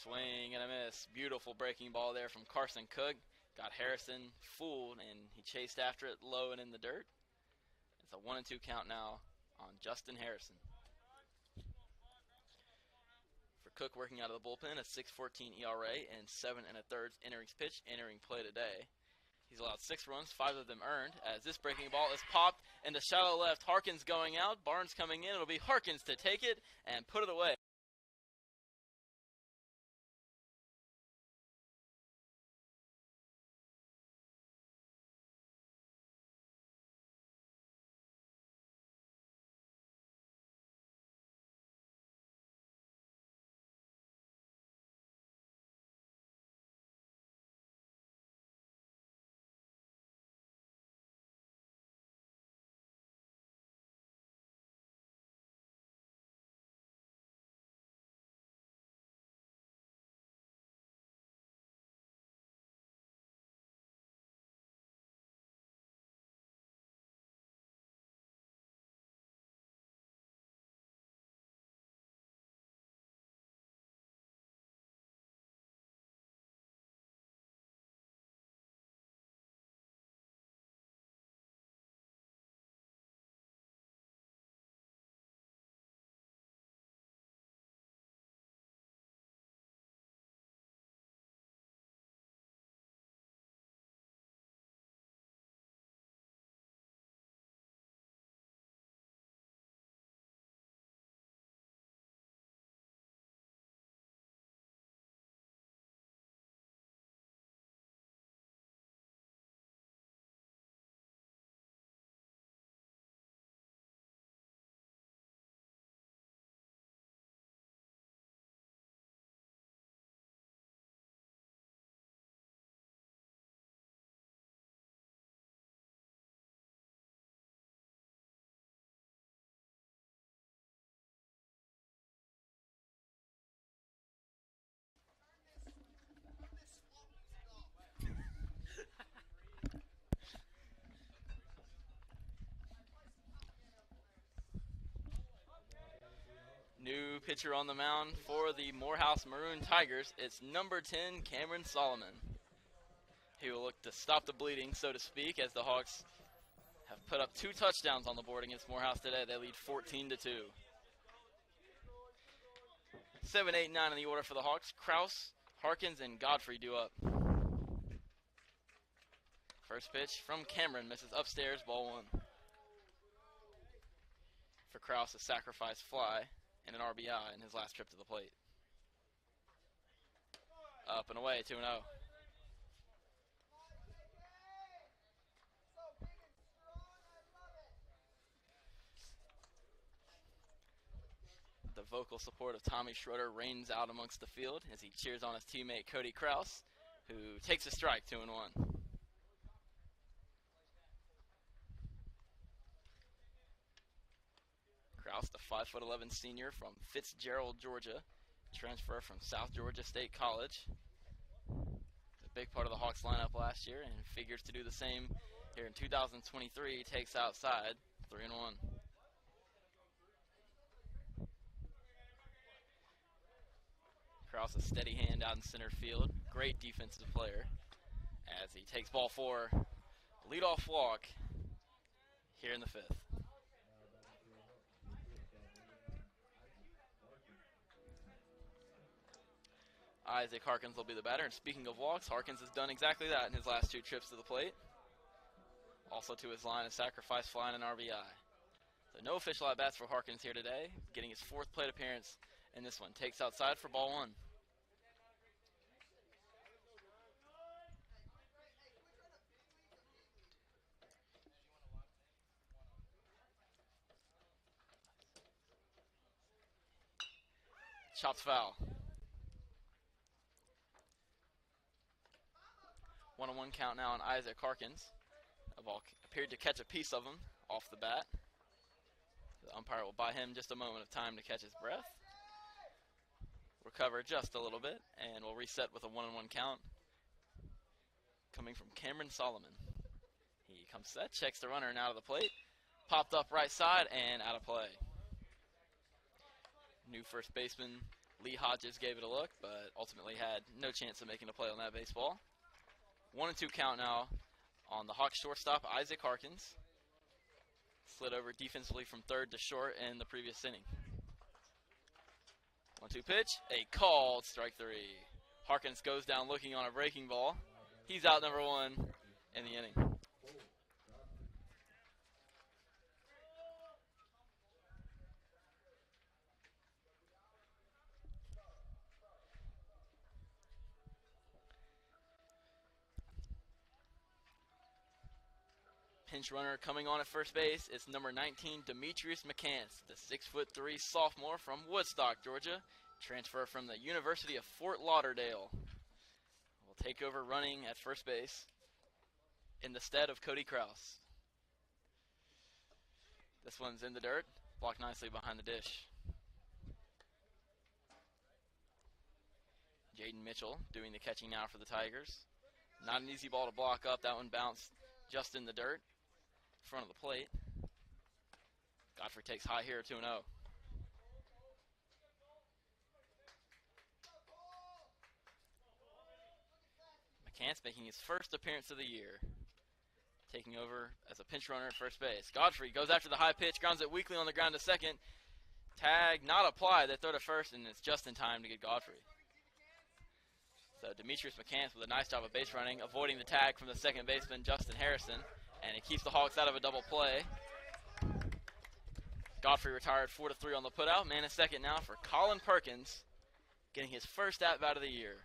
Swing and a miss. Beautiful breaking ball there from Carson Cook. Got Harrison fooled, and he chased after it low and in the dirt. It's a 1-2 count now on Justin Harrison. For Cook, working out of the bullpen, a 6.14 ERA and 7 1/3 innings pitch entering play today. He's allowed 6 runs, 5 of them earned, as this breaking ball is popped into shallow left. Harkins going out, Barnes coming in. It'll be Harkins to take it and put it away. New pitcher on the mound for the Morehouse Maroon Tigers. It's number 10, Cameron Solomon. He will look to stop the bleeding, so to speak, as the Hawks have put up 2 touchdowns on the board against Morehouse today. They lead 14-2. 7, 8, 9 in the order for the Hawks. Kraus, Harkins, and Godfrey due up. First pitch from Cameron, misses upstairs, ball 1. For Kraus, a sacrifice fly and an RBI in his last trip to the plate. Up and away, 2-0. The vocal support of Tommy Schroeder reigns out amongst the field as he cheers on his teammate Cody Kraus, who takes a strike, 2-1. Kraus, the 5'11" senior from Fitzgerald, Georgia, transfer from South Georgia State College. A big part of the Hawks lineup last year and figures to do the same here in 2023. Takes outside, 3-1. Kraus, a steady hand out in center field. Great defensive player as he takes ball 4. Leadoff walk here in the 5th. Isaac Harkins will be the batter, and speaking of walks, Harkins has done exactly that in his last 2 trips to the plate. Also to his line, a sacrifice fly and an RBI. So no official at-bats for Harkins here today, getting his 4th plate appearance in this one. Takes outside for ball 1. Chops foul. 1-1 count now on Isaac Harkins. The ball appeared to catch a piece of him off the bat. The umpire will buy him just a moment of time to catch his breath. Recover just a little bit, and we'll reset with a 1-1 count. Coming from Cameron Solomon. He comes set, checks the runner and out of the plate. Popped up right side and out of play. New first baseman Lee Hodges gave it a look, but ultimately had no chance of making a play on that baseball. 1-2 count now on the Hawks shortstop, Isaac Harkins. Slid over defensively from third to short in the previous inning. 1-2 pitch, a called strike 3. Harkins goes down looking on a breaking ball. He's out number 1 in the inning. Pinch runner coming on at first base is number 19, Demetrius McCants, the 6'3" sophomore from Woodstock, Georgia, transfer from the University of Fort Lauderdale. Will take over running at first base in the stead of Cody Kraus. This one's in the dirt, blocked nicely behind the dish. Jaden Mitchell doing the catching now for the Tigers. Not an easy ball to block up. That one bounced just in the dirt. Front of the plate. Godfrey takes high here, 2-0. McCants making his first appearance of the year, taking over as a pinch runner at first base. Godfrey goes after the high pitch, grounds it weakly on the ground to second. Tag not applied. They throw to first, and it's just in time to get Godfrey. So Demetrius McCants with a nice job of base running, avoiding the tag from the second baseman, Justin Harrison. And it keeps the Hawks out of a double play. Godfrey retired 4-3 on the putout. Man at second now for Colin Perkins, getting his first at-bat of the year.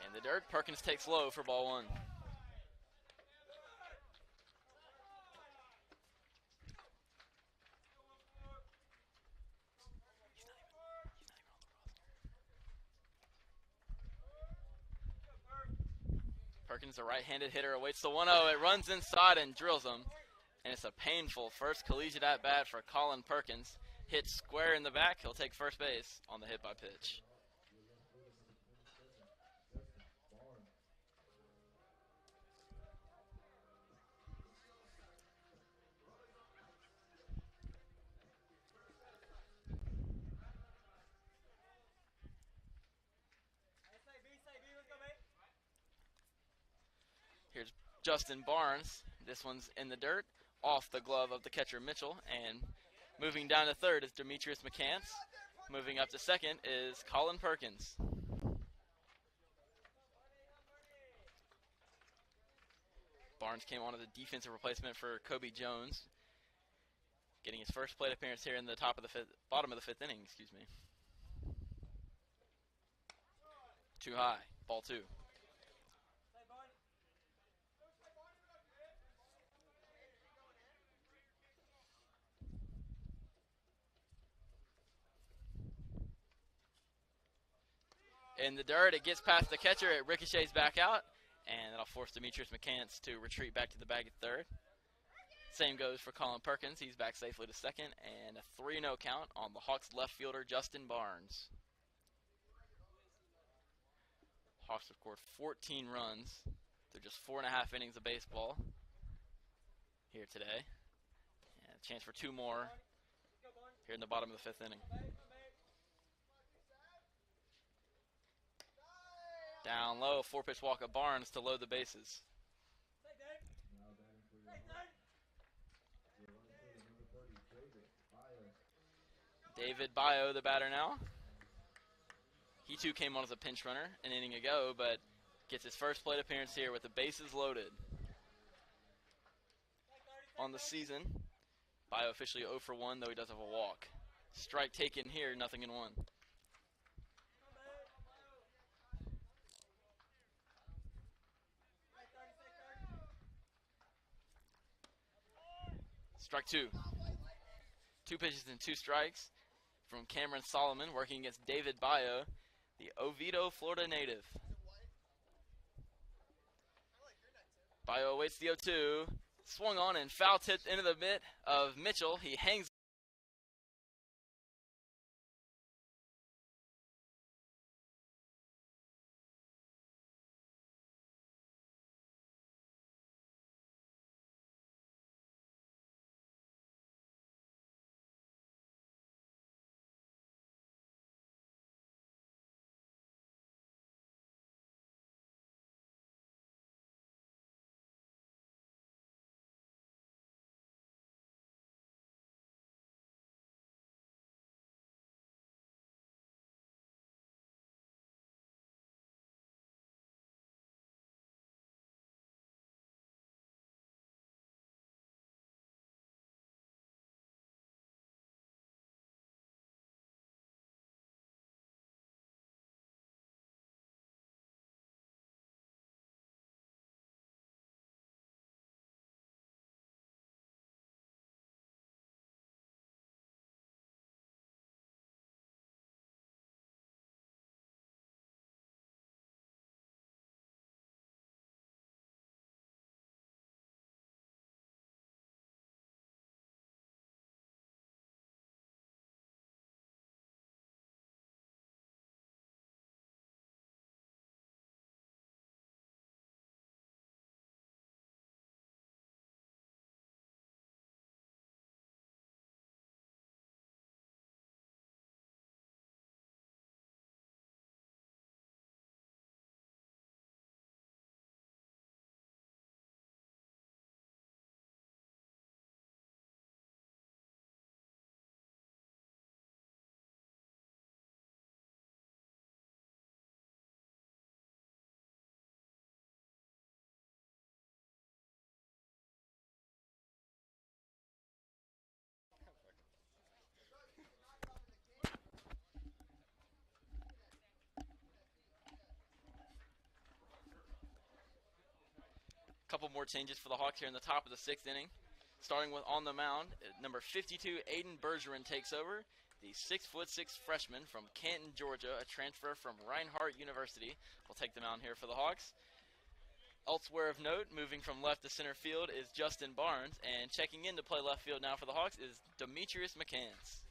In the dirt, Perkins takes low for ball 1. Perkins, a right-handed hitter, awaits the 1-0. It runs inside and drills him. And it's a painful first collegiate at-bat for Colin Perkins. Hit square in the back. He'll take first base on the hit by pitch. Here's Justin Barnes. This one's in the dirt, off the glove of the catcher Mitchell. And moving down to third is Demetrius McCants. Moving up to second is Colin Perkins. Barnes came on as a defensive replacement for Kobe Jones, getting his first plate appearance here in the bottom of the fifth inning, excuse me. Too high, ball 2. In the dirt, it gets past the catcher, it ricochets back out, and that'll force Demetrius McCants to retreat back to the bag at third. Same goes for Colin Perkins. He's back safely to second, and a 3-0 count on the Hawks left fielder Justin Barnes. Hawks have scored 14 runs through just 4.5 innings of baseball here today. And a chance for 2 more here in the bottom of the 5th inning. Down low, 4-pitch walk of Barnes to load the bases. David Bio, the batter now. He too came on as a pinch runner an inning ago, but gets his first plate appearance here with the bases loaded. On the season, Bio officially 0 for 1, though he does have a walk. Strike taken here, 0-1. Strike 2. 2 pitches and 2 strikes from Cameron Solomon working against David Bio, the Oviedo, Florida native. Bio awaits the 0-2. Swung on and foul tipped into the mitt of Mitchell. He hangs couple more changes for the Hawks here in the top of the 6th inning. Starting with on the mound, number 52, Aiden Bergeron takes over. The 6'6" freshman from Canton, Georgia, a transfer from Reinhardt University, will take the mound here for the Hawks. Elsewhere of note, moving from left to center field is Justin Barnes, and checking in to play left field now for the Hawks is Demetrius McCants.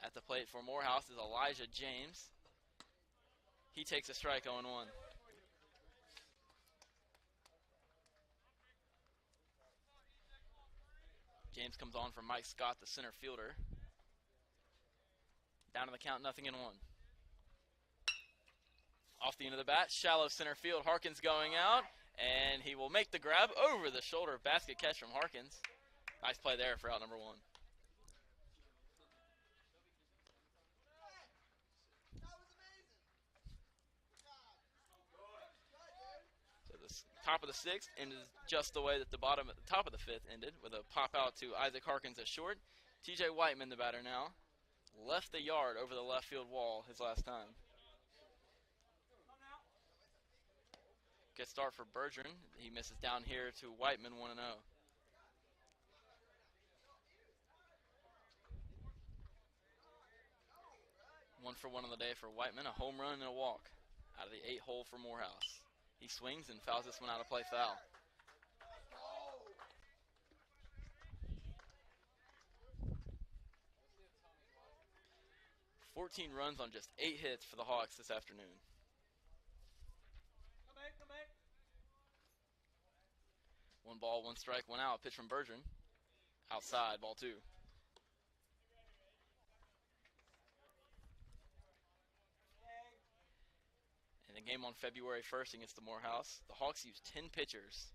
At the plate for Morehouse is Elijah James. He takes a strike, 0-1. James comes on for Mike Scott, the center fielder. Down to the count, 0-1. Off the end of the bat, shallow center field. Harkins going out, and he will make the grab over the shoulder. Basket catch from Harkins. Nice play there for out number 1. So the top of the 6th ended just the way that the top of the 5th ended, with a pop out to Isaac Harkins at short. TJ Whiteman, the batter now, left the yard over the left field wall his last time. Good start for Bergeron. He misses down here to Whiteman, 1-0. One for one on the day for Whiteman, a home run and a walk out of the 8 hole for Morehouse. He swings and fouls this one out of play, foul. "14 runs on just 8 hits for the Hawks this afternoon. One ball, 1 strike, 1 out. Pitch from Bergeron. Outside, ball 2. In the game on February 1st against the Morehouse, the Hawks used 10 pitchers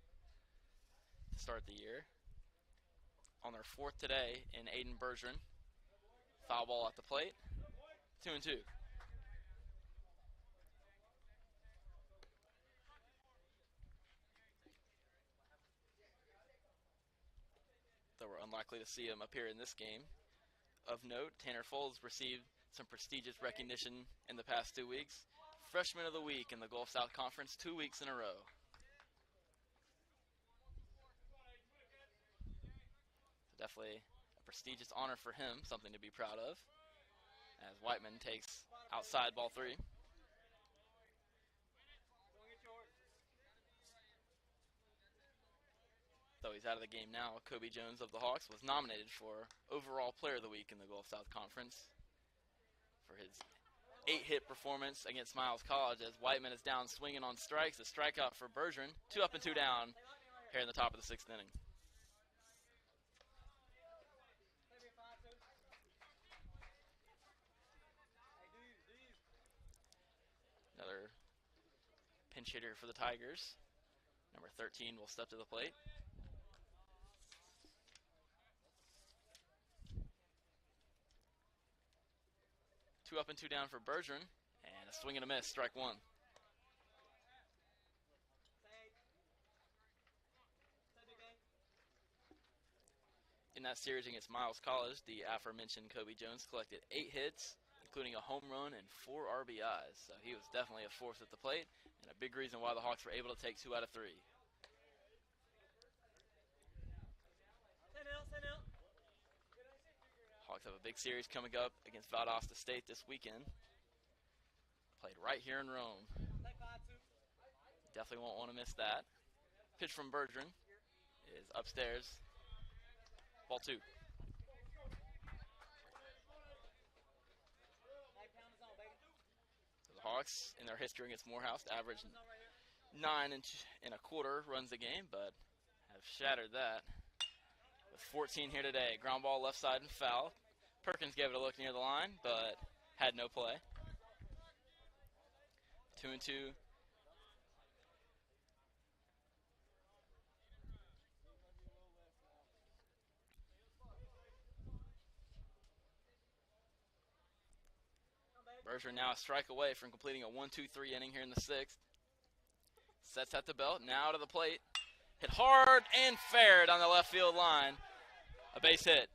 to start the year. On their 4th today in Aiden Bergeron. Foul ball at the plate. 2-2. Though we're unlikely to see him appear in this game. Of note, Tanner Folds received some prestigious recognition in the past 2 weeks. Freshman of the Week in the Gulf South Conference 2 weeks in a row. So definitely a prestigious honor for him, something to be proud of. As Whiteman takes outside, ball 3. Though he's out of the game now, Kobe Jones of the Hawks was nominated for Overall Player of the Week in the Gulf South Conference for his 8-hit performance against Miles College, as Whiteman is down swinging on strikes. A strikeout for Bergeron. 2 up and 2 down here in the top of the 6th inning. Another pinch hitter for the Tigers. Number 13 will step to the plate. Two up and 2 down for Bergeron, and a swing and a miss, strike 1. In that series against Miles College, the aforementioned Kobe Jones collected 8 hits, including a home run and 4 RBIs. So he was definitely a force at the plate, and a big reason why the Hawks were able to take 2 out of 3. Hawks have a big series coming up against Valdosta State this weekend. Played right here in Rome. Definitely won't want to miss that. Pitch from Bergeron is upstairs. Ball 2. So the Hawks, in their history against Morehouse, average 9.25 runs a game, but have shattered that. With 14 here today. Ground ball left side and foul. Perkins gave it a look near the line, but had no play. 2-2. Bergeron now a strike away from completing a 1-2-3 inning here in the 6th. Sets at the belt, now to the plate. Hit hard and fair down the left field line. A base hit.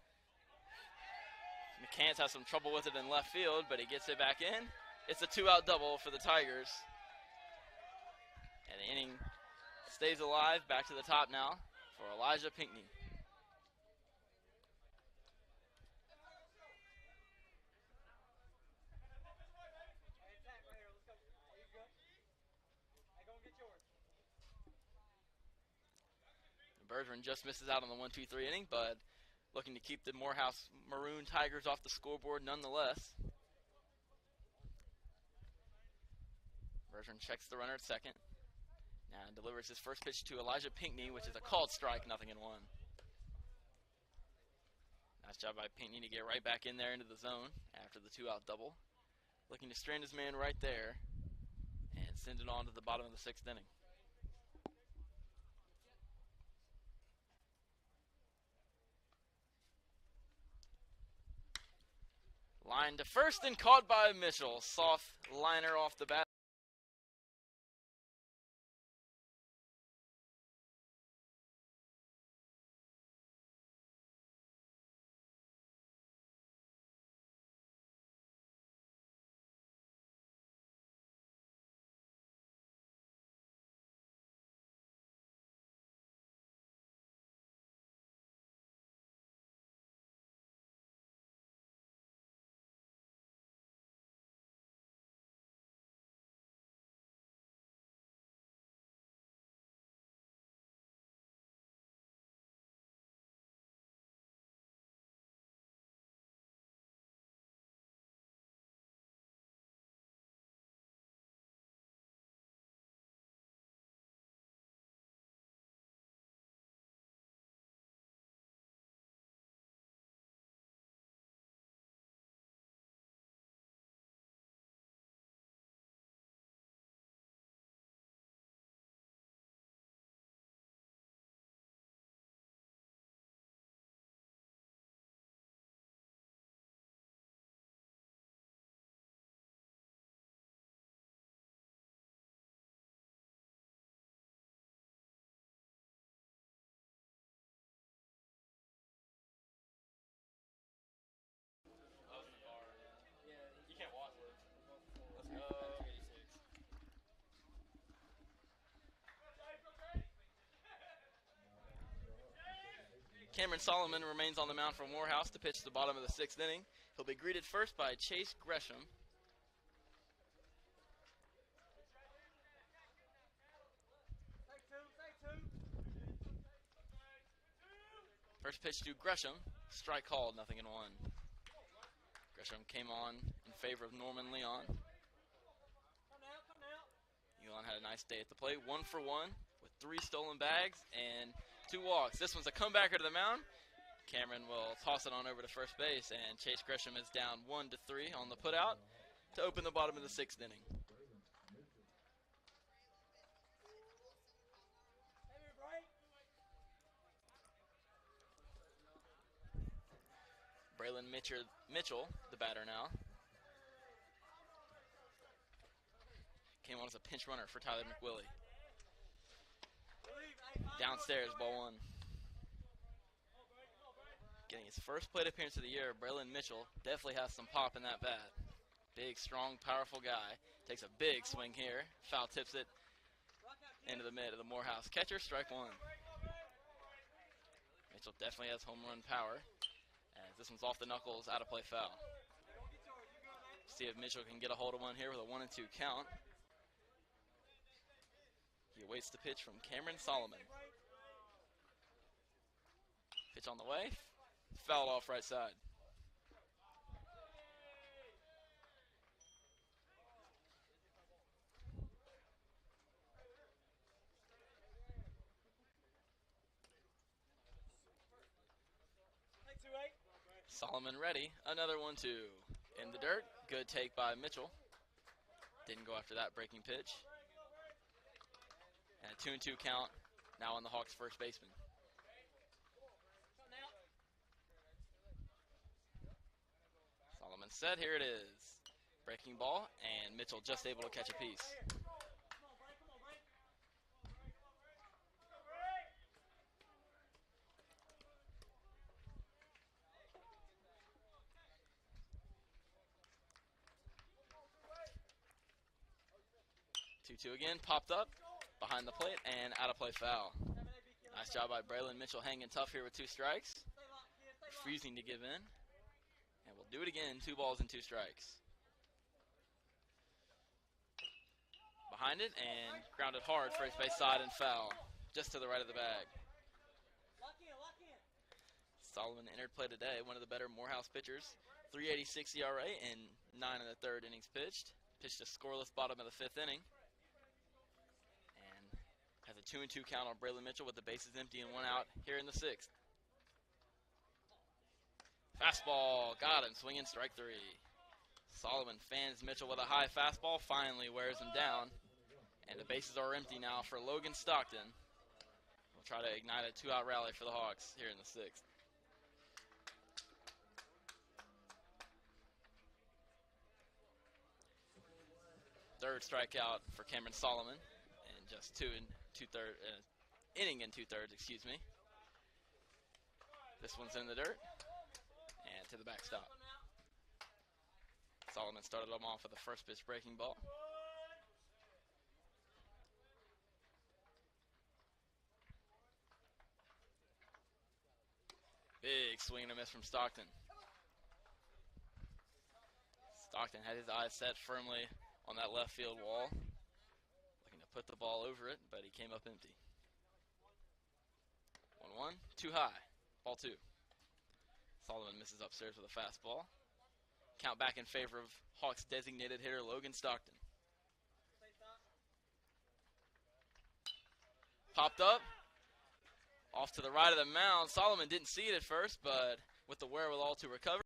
McCants has some trouble with it in left field, but he gets it back in. It's a 2-out double for the Tigers. inning stays alive. Back to the top now for Elijah Pinckney. Bergeron just misses out on the 1-2-3 inning, but looking to keep the Morehouse Maroon Tigers off the scoreboard nonetheless. Bergeron checks the runner at second. Now delivers his first pitch to Elijah Pinckney, which is a called strike, 0-1. Nice job by Pinckney to get right back in there into the zone after the 2-out double. Looking to strand his man right there and send it on to the bottom of the 6th inning. Line to first and caught by Mitchell. Soft liner off the bat. Cameron Solomon remains on the mound for Morehouse to pitch the bottom of the 6th inning. He'll be greeted first by Chase Gresham. First pitch to Gresham, strike called, 0-1. Gresham came on in favor of Norman Leon. Leon had a nice day at the plate, 1 for 1 with 3 stolen bags and 2 walks. This one's a comebacker to the mound. Cameron will toss it on over to first base, and Chase Gresham is down 1-3 on the putout to open the bottom of the 6th inning. Braylon Mitchell, the batter now. Came on as a pinch runner for Tyler McWillie. Downstairs, ball 1. Getting his first plate appearance of the year, Braylon Mitchell definitely has some pop in that bat. Big, strong, powerful guy. Takes a big swing here. Foul tips it into the mid of the Morehouse catcher, strike 1. Mitchell definitely has home run power. As this one's off the knuckles, out of play foul. See if Mitchell can get a hold of one here with a 1-2 count. He awaits the pitch from Cameron Solomon. Pitch on the way. Fouled off right side. Solomon ready. Another 1-2. In the dirt. Good take by Mitchell. Didn't go after that breaking pitch. And a 2-2 count now on the Hawks' first baseman. Solomon set. Here it is. Breaking ball, and Mitchell just able to catch a piece. Two again, popped up, behind the plate and out of play foul. Nice job by Braylon Mitchell hanging tough here with 2 strikes. Refusing to give in. And we'll do it again, 2 balls and 2 strikes. Behind it and grounded hard, first base side and foul. Just to the right of the bag. Solomon entered play today, one of the better Morehouse pitchers. 3.86 ERA in 9 of the 3rd innings pitched. Pitched a scoreless bottom of the 5th inning. And has a 2-2 count on Braylon Mitchell with the bases empty and 1 out here in the 6th. Fastball, got him, swinging strike 3. Solomon fans Mitchell with a high fastball, finally wears him down. And the bases are empty now for Logan Stockton. We'll try to ignite a 2-out rally for the Hawks here in the 6th. Third strikeout for Cameron Solomon, and just inning and 2/3, excuse me. This one's in the dirt, and to the backstop. Solomon started them off with a first pitch breaking ball. Big swing and a miss from Stockton. Stockton had his eyes set firmly on that left field wall, looking to put the ball over it, but he came up empty. 1-1, too high, ball 2. Solomon misses upstairs with a fastball. Count back in favor of Hawks designated hitter Logan Stockton. Popped up, off to the right of the mound. Solomon didn't see it at first, but with the wherewithal to recover.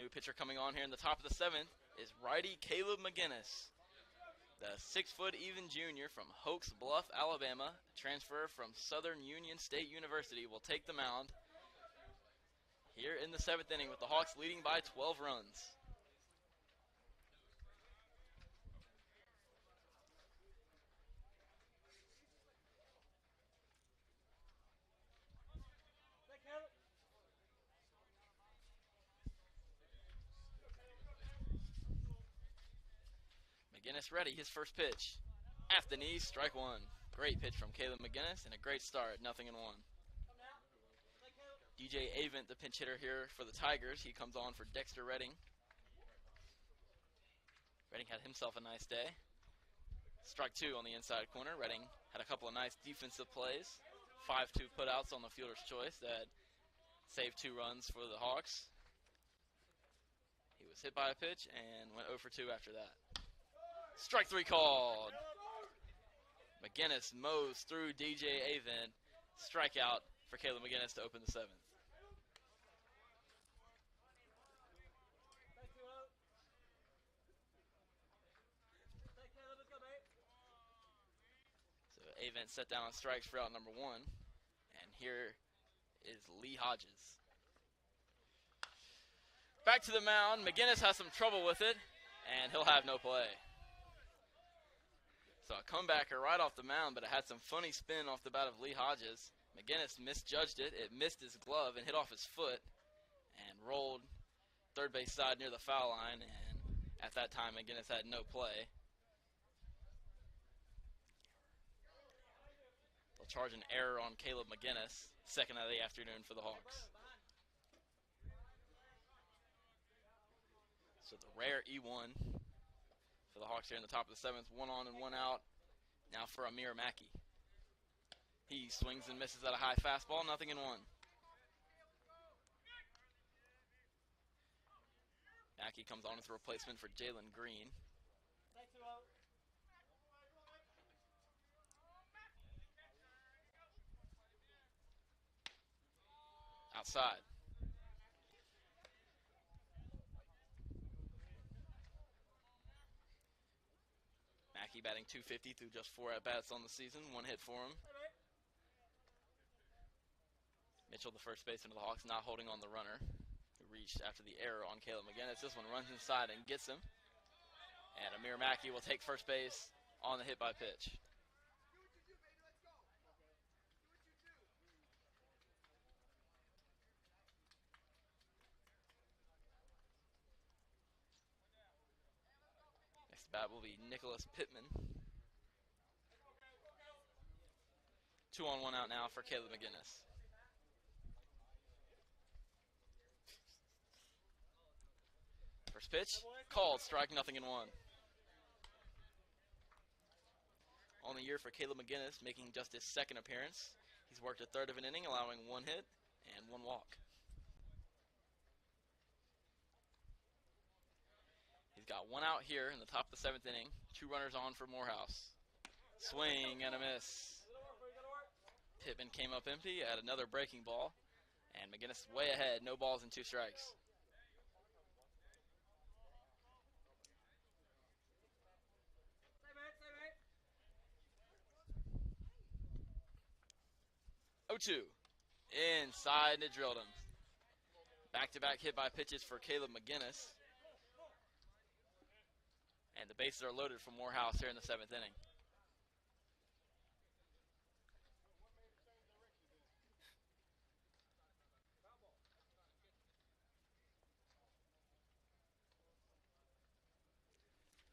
New pitcher coming on here in the top of the 7th is righty Caleb McGinnis. The 6-foot even junior from Hoax Bluff, Alabama, transfer from Southern Union State University, will take the mound here in the 7th inning with the Hawks leading by 12 runs. McGinnis ready, his first pitch. At the knees, strike 1. Great pitch from Caleb McGinnis and a great start, 0-1. DJ Avent, the pinch hitter here for the Tigers. He comes on for Dexter Redding. Redding had himself a nice day. Strike 2 on the inside corner. Redding had a couple of nice defensive plays. 5-2 putouts on the fielder's choice that saved 2 runs for the Hawks. He was hit by a pitch and went 0 for 2 after that. Strike 3 called. McGinnis mows through DJ Avent. Strikeout for Caleb McGinnis to open the 7th. So Avent set down on strikes for out number 1. And here is Lee Hodges. Back to the mound. McGinnis has some trouble with it, and he'll have no play. So a comebacker right off the mound, but it had some funny spin off the bat of Lee Hodges. McGinnis misjudged it. It missed his glove and hit off his foot and rolled third base side near the foul line, and at that time McGinnis had no play. They'll charge an error on Caleb McGinnis, second of the afternoon for the Hawks. So the rare E1 for the Hawks here in the top of the 7th. 1 on and 1 out. Now for Amir Mackey. He swings and misses at a high fastball, 0-1. Mackey comes on as a replacement for Jalen Green. Outside. Mackey batting .250 through just 4 at-bats on the season. 1 hit for him. Mitchell, the first baseman of the Hawks, not holding on the runner, who reached after the error on Caleb McGinnis. This one runs inside and gets him. And Amir Mackey will take first base on the hit by pitch. Next bat will be Nicholas Pittman. 2 on 1 out now for Caleb McGinnis. First pitch, called, strike, 0-1. On the year for Caleb McGinnis, making just his second appearance. He's worked a third of an inning, allowing 1 hit and 1 walk. He's got 1 out here in the top of the 7th inning. 2 runners on for Morehouse. Swing and a miss. Pittman came up empty at another breaking ball. And McGinnis way ahead, no balls and 2 strikes. .0-2. Inside, and it drilled him. Back-to-back hit by pitches for Caleb McGinnis. And the bases are loaded for Morehouse here in the 7th inning.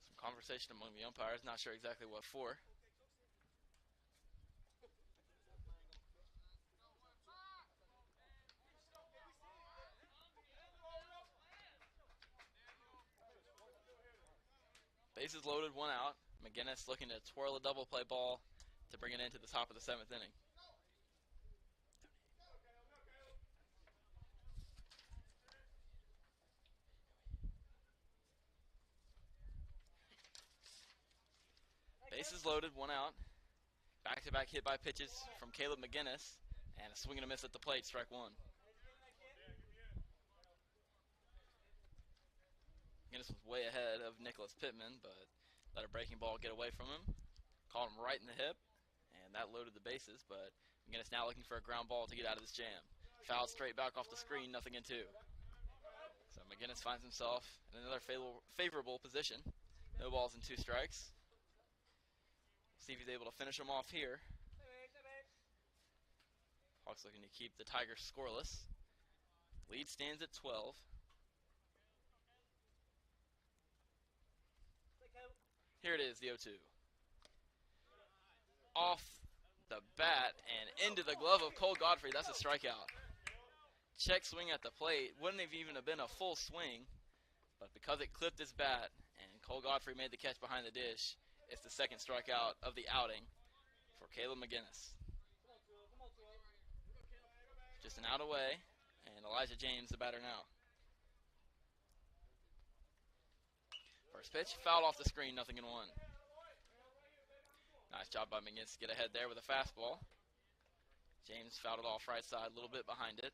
Some conversation among the umpires, not sure exactly what for. Bases loaded, 1 out. McGinnis looking to twirl a double play ball to bring it into the top of the 7th inning. Bases loaded, 1 out. Back-to-back hit by pitches from Caleb McGinnis, and a swing and a miss at the plate, strike 1. McGinnis was way ahead of Nicholas Pittman, but let a breaking ball get away from him. Caught him right in the hip, and that loaded the bases, but McGinnis now looking for a ground ball to get out of this jam. Fouled straight back off the screen, 0-2. So McGinnis finds himself in another favorable position. No balls and 2 strikes. See if he's able to finish him off here. Hawks looking to keep the Tigers scoreless. Lead stands at 12. Here it is, the 0-2. Off the bat and into the glove of Cole Godfrey. That's a strikeout. Check swing at the plate. Wouldn't have even been a full swing, but because it clipped his bat and Cole Godfrey made the catch behind the dish, it's the second strikeout of the outing for Caleb McGinnis. Just an out away, and Elijah James the batter now. First pitch, fouled off the screen, 0-1. Nice job by McGinnis to get ahead there with a fastball. James fouled it off right side, a little bit behind it.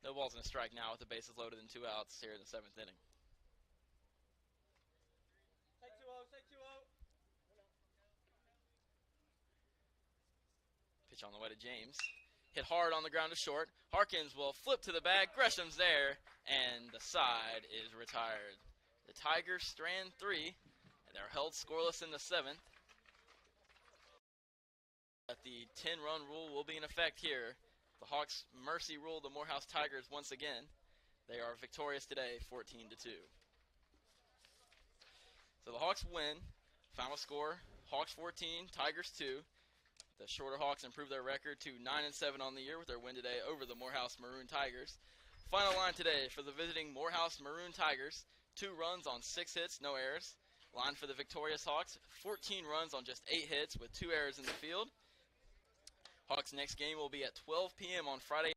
No balls and a strike now with the bases loaded and 2 outs here in the 7th inning. Pitch on the way to James. Hit hard on the ground to short. Harkins will flip to the bag. Gresham's there, and the side is retired. The Tigers strand 3, and they're held scoreless in the 7th. But the 10-run rule will be in effect here. The Hawks mercy ruled the Morehouse Tigers once again. They are victorious today, 14-2. So the Hawks win. Final score, Hawks 14, Tigers 2. The Shorter Hawks improve their record to 9-7 on the year with their win today over the Morehouse Maroon Tigers. Final line today for the visiting Morehouse Maroon Tigers, 2 runs on 6 hits, no errors. Line for the victorious Hawks, 14 runs on just 8 hits with 2 errors in the field. Hawks' next game will be at 12 p.m. on Friday.